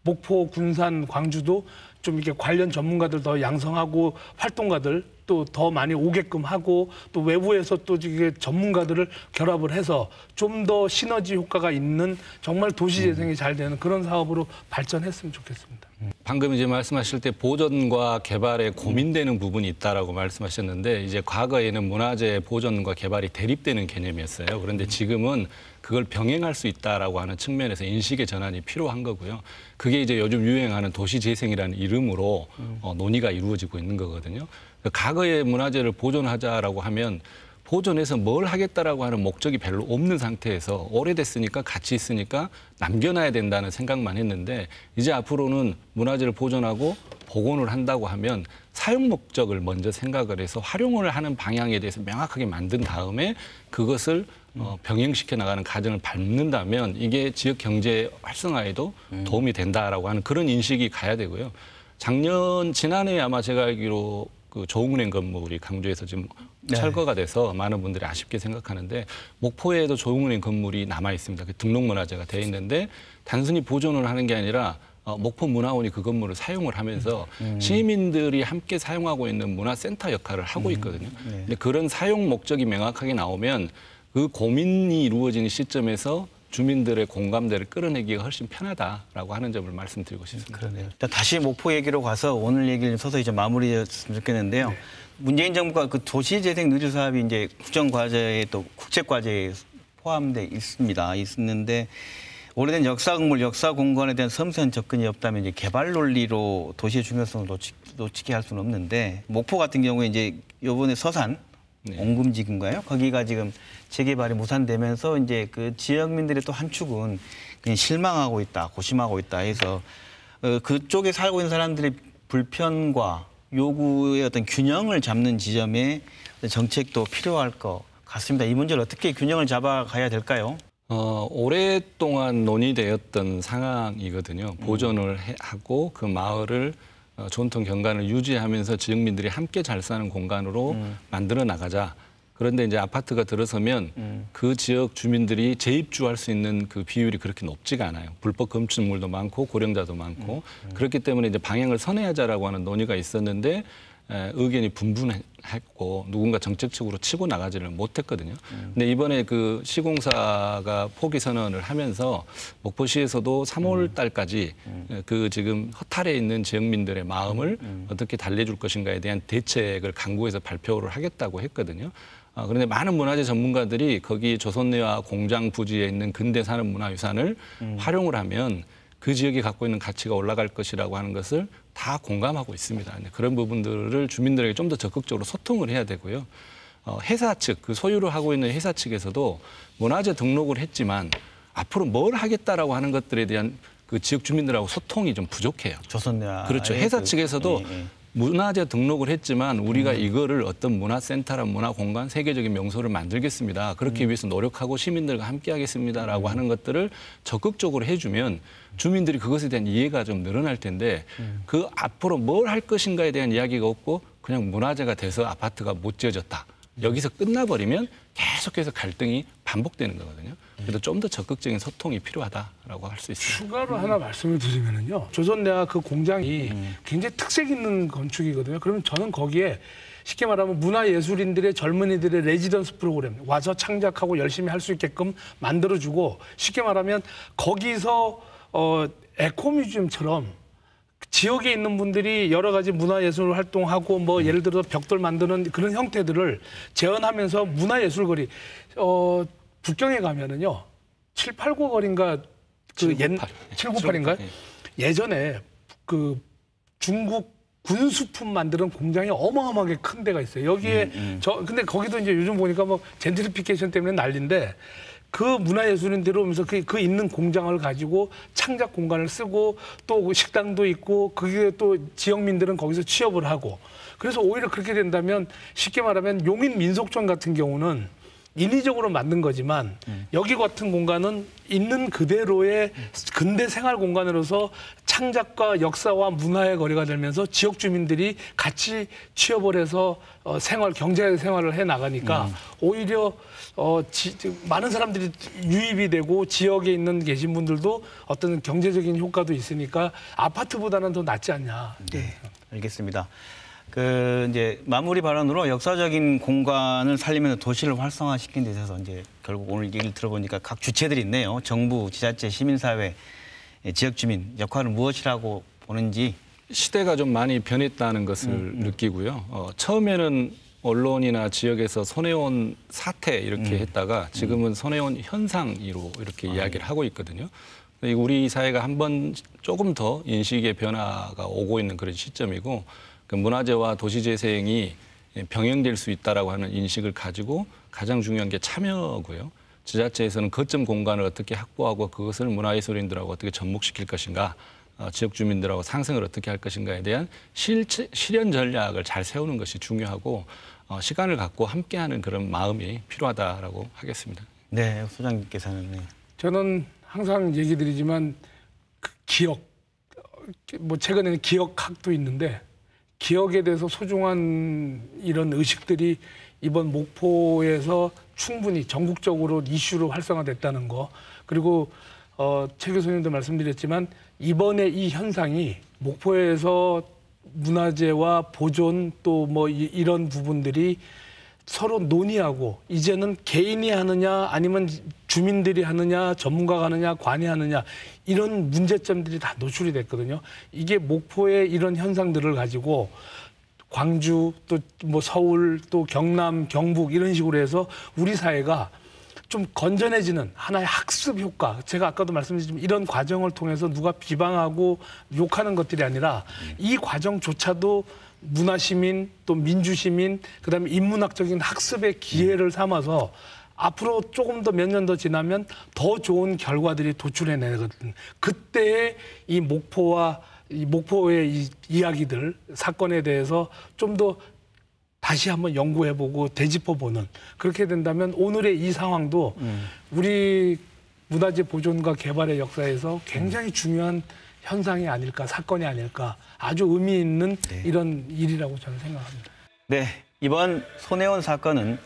목포, 군산, 광주도 좀 이렇게 관련 전문가들 더 양성하고 활동가들 또 더 많이 오게끔 하고 또 외부에서 또 이게 전문가들을 결합을 해서 좀 더 시너지 효과가 있는 정말 도시 재생이 잘 되는 그런 사업으로 발전했으면 좋겠습니다. 방금 이제 말씀하실 때 보존과 개발에 고민되는 부분이 있다라고 말씀하셨는데 이제 과거에는 문화재 보존과 개발이 대립되는 개념이었어요. 그런데 지금은 그걸 병행할 수 있다라고 하는 측면에서 인식의 전환이 필요한 거고요. 그게 이제 요즘 유행하는 도시재생이라는 이름으로 논의가 이루어지고 있는 거거든요. 과거의 문화재를 보존하자라고 하면 보존해서 뭘 하겠다라고 하는 목적이 별로 없는 상태에서 오래됐으니까 가치 있으니까 남겨놔야 된다는 생각만 했는데 이제 앞으로는 문화재를 보존하고 복원을 한다고 하면 사용 목적을 먼저 생각을 해서 활용을 하는 방향에 대해서 명확하게 만든 다음에 그것을 병행시켜 나가는 과정을 밟는다면 이게 지역 경제 활성화에도 도움이 된다라고 하는 그런 인식이 가야 되고요. 지난해 아마 제가 알기로 그 조흥은행 건물이 강주에서 지금 철거가 돼서 많은 분들이 아쉽게 생각하는데 목포에도 조흥은행 건물이 남아 있습니다. 그 등록문화재가 돼 있는데 단순히 보존을 하는 게 아니라 목포문화원이 그 건물을 사용을 하면서 시민들이 함께 사용하고 있는 문화센터 역할을 하고 있거든요. 근데 그런 사용 목적이 명확하게 나오면 그 고민이 이루어지는 시점에서 주민들의 공감대를 끌어내기가 훨씬 편하다라고 하는 점을 말씀드리고 싶습니다. 그러네요. 일단 다시 목포 얘기로 가서 오늘 얘기를 서서히 좀 마무리했으면 좋겠는데요. 문재인 정부가 그 도시재생 느리 사업이 이제 국정과제에 또 국책과제에 포함돼 있는데 오래된 역사 건물, 역사 공간에 대한 섬세한 접근이 없다면 이제 개발 논리로 도시의 중요성을 놓치게 할 수는 없는데 목포 같은 경우에 이제 이번에 서산 옹금지구인가요? 거기가 지금 재개발이 무산되면서 이제 그 지역민들의 또 한 축은 그냥 실망하고 있다, 고심하고 있다 해서 그쪽에 살고 있는 사람들의 불편과 요구의 어떤 균형을 잡는 지점에 정책도 필요할 것 같습니다. 이 문제를 어떻게 균형을 잡아가야 될까요? 오랫동안 논의되었던 상황이거든요. 보존을 하고 그 마을을 전통 경관을 유지하면서 지역민들이 함께 잘 사는 공간으로 만들어 나가자. 그런데 이제 아파트가 들어서면 그 지역 주민들이 재입주할 수 있는 그 비율이 그렇게 높지가 않아요. 불법 건축물도 많고 고령자도 많고 그렇기 때문에 이제 방향을 선회하자라고 하는 논의가 있었는데 의견이 분분했고 누군가 정책적으로 치고 나가지를 못했거든요. 근데 이번에 그 시공사가 포기 선언을 하면서 목포시에서도 3월 달까지 그 지금 허탈해 있는 지역민들의 마음을 어떻게 달래줄 것인가에 대한 대책을 강구해서 발표를 하겠다고 했거든요. 그런데 많은 문화재 전문가들이 거기 조선내와 공장 부지에 있는 근대 산업 문화유산을 활용을 하면 그 지역이 갖고 있는 가치가 올라갈 것이라고 하는 것을 다 공감하고 있습니다. 그런 부분들을 주민들에게 좀 더 적극적으로 소통을 해야 되고요. 회사 측, 그 소유를 하고 있는 회사 측에서도 문화재 등록을 했지만 앞으로 뭘 하겠다라고 하는 것들에 대한 그 지역 주민들하고 소통이 좀 부족해요. 조선내와 그렇죠. 회사 측에서도 문화재 등록을 했지만 우리가 이거를 어떤 문화센터나 문화공간, 세계적인 명소를 만들겠습니다. 그렇기 위해서 노력하고 시민들과 함께 하겠습니다라고 하는 것들을 적극적으로 해주면 주민들이 그것에 대한 이해가 좀 늘어날 텐데 그 앞으로 뭘 할 것인가에 대한 이야기가 없고 그냥 문화재가 돼서 아파트가 못 지어졌다. 여기서 끝나버리면 계속해서 갈등이 반복되는 거거든요. 그래서 좀 더 적극적인 소통이 필요하다라고 할 수 있습니다. 추가로 하나 말씀을 드리면요. 조선내와 그 공장이 굉장히 특색 있는 건축이거든요. 그러면 저는 거기에 쉽게 말하면 문화예술인들의 젊은이들의 레지던스 프로그램 와서 창작하고 열심히 할 수 있게끔 만들어주고 쉽게 말하면 거기서 에코뮤지엄처럼 지역에 있는 분들이 여러 가지 문화예술 활동하고 뭐 예를 들어서 벽돌 만드는 그런 형태들을 재현하면서 문화예술거리 북경에 가면은요 789 거리인가 그 798인가요? 예전에 그 중국 군수품 만드는 공장이 어마어마하게 큰 데가 있어요. 여기에 근데 거기도 이제 요즘 보니까 뭐 젠트리피케이션 때문에 난리인데 그 문화예술인들이 오면서 그 있는 공장을 가지고 창작 공간을 쓰고 또 식당도 있고 그게 또 지역민들은 거기서 취업을 하고 그래서 오히려 그렇게 된다면 쉽게 말하면 용인 민속촌 같은 경우는 인위적으로 만든 거지만 여기 같은 공간은 있는 그대로의 근대 생활 공간으로서 창작과 역사와 문화의 거리가 되면서 지역 주민들이 같이 취업을 해서 경제 생활을 해 나가니까 오히려 많은 사람들이 유입이 되고 지역에 계신 분들도 어떤 경제적인 효과도 있으니까 아파트보다는 더 낫지 않냐. 네, 알겠습니다. 이제 마무리 발언으로 역사적인 공간을 살리면서 도시를 활성화시키는 데 있어서 이제 결국 오늘 얘기를 들어보니까 각 주체들이 있네요. 정부, 지자체, 시민사회, 지역 주민 역할은 무엇이라고 보는지. 시대가 좀 많이 변했다는 것을 느끼고요. 처음에는 언론이나 지역에서 손해원 사태 이렇게 했다가 지금은 손해원 현상으로 이렇게 이야기를 하고 있거든요. 우리 사회가 한번 조금 더 인식의 변화가 오고 있는 그런 시점이고 그 문화재와 도시재생이 병행될 수 있다라고 하는 인식을 가지고 가장 중요한 게 참여고요. 지자체에서는 거점 공간을 어떻게 확보하고 그것을 문화예술인들하고 어떻게 접목시킬 것인가, 지역 주민들하고 상생을 어떻게 할 것인가에 대한 실현 전략을 잘 세우는 것이 중요하고 시간을 갖고 함께하는 그런 마음이 필요하다라고 하겠습니다. 네, 소장님께서는. 네. 저는 항상 얘기 드리지만 그 기억, 최근에는 기억학도 있는데 기억에 대해서 소중한 이런 의식들이 이번 목포에서 충분히 전국적으로 이슈로 활성화됐다는 거, 그리고 최 교수님도 말씀드렸지만 이번에 이 현상이 목포에서 문화재와 보존 또 이런 부분들이 서로 논의하고 이제는 개인이 하느냐 아니면 주민들이 하느냐 전문가가 하느냐 관이 하느냐 이런 문제점들이 다 노출이 됐거든요. 이게 목포의 이런 현상들을 가지고 광주 또 서울 또 경남 경북 이런 식으로 해서 우리 사회가 좀 건전해지는 하나의 학습 효과. 제가 아까도 말씀드렸지만 이런 과정을 통해서 누가 비방하고 욕하는 것들이 아니라 이 과정조차도 문화시민 또 민주시민 그다음에 인문학적인 학습의 기회를 삼아서 앞으로 조금 더 몇 년 더 지나면 더 좋은 결과들이 도출해내거든. 그때의 이 목포의 이 이야기들 사건에 대해서 좀 더 다시 한번 연구해보고 되짚어보는, 그렇게 된다면 오늘의 이 상황도 우리 문화재 보존과 개발의 역사에서 굉장히 중요한 현상이 아닐까, 사건이 아닐까, 아주 의미 있는 이런 일이라고 저는 생각합니다. 네, 이번 손혜원 사건은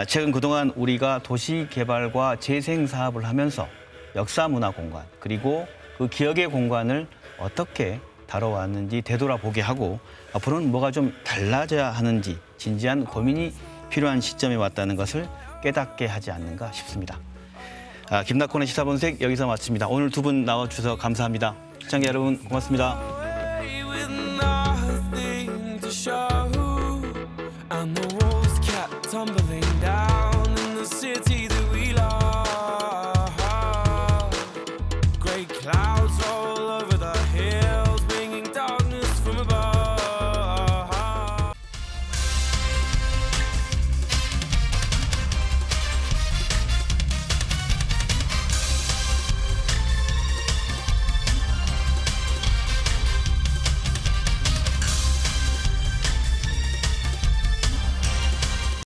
최근 그동안 우리가 도시 개발과 재생 사업을 하면서 역사 문화 공간 그리고 그 기억의 공간을 어떻게 다뤄왔는지 되돌아보게 하고 앞으로는 뭐가 좀 달라져야 하는지 진지한 고민이 필요한 시점에 왔다는 것을 깨닫게 하지 않는가 싶습니다. 김낙곤의 시사본색 여기서 마칩니다. 오늘 두 분 나와주셔서 감사합니다. 시청자 여러분 고맙습니다.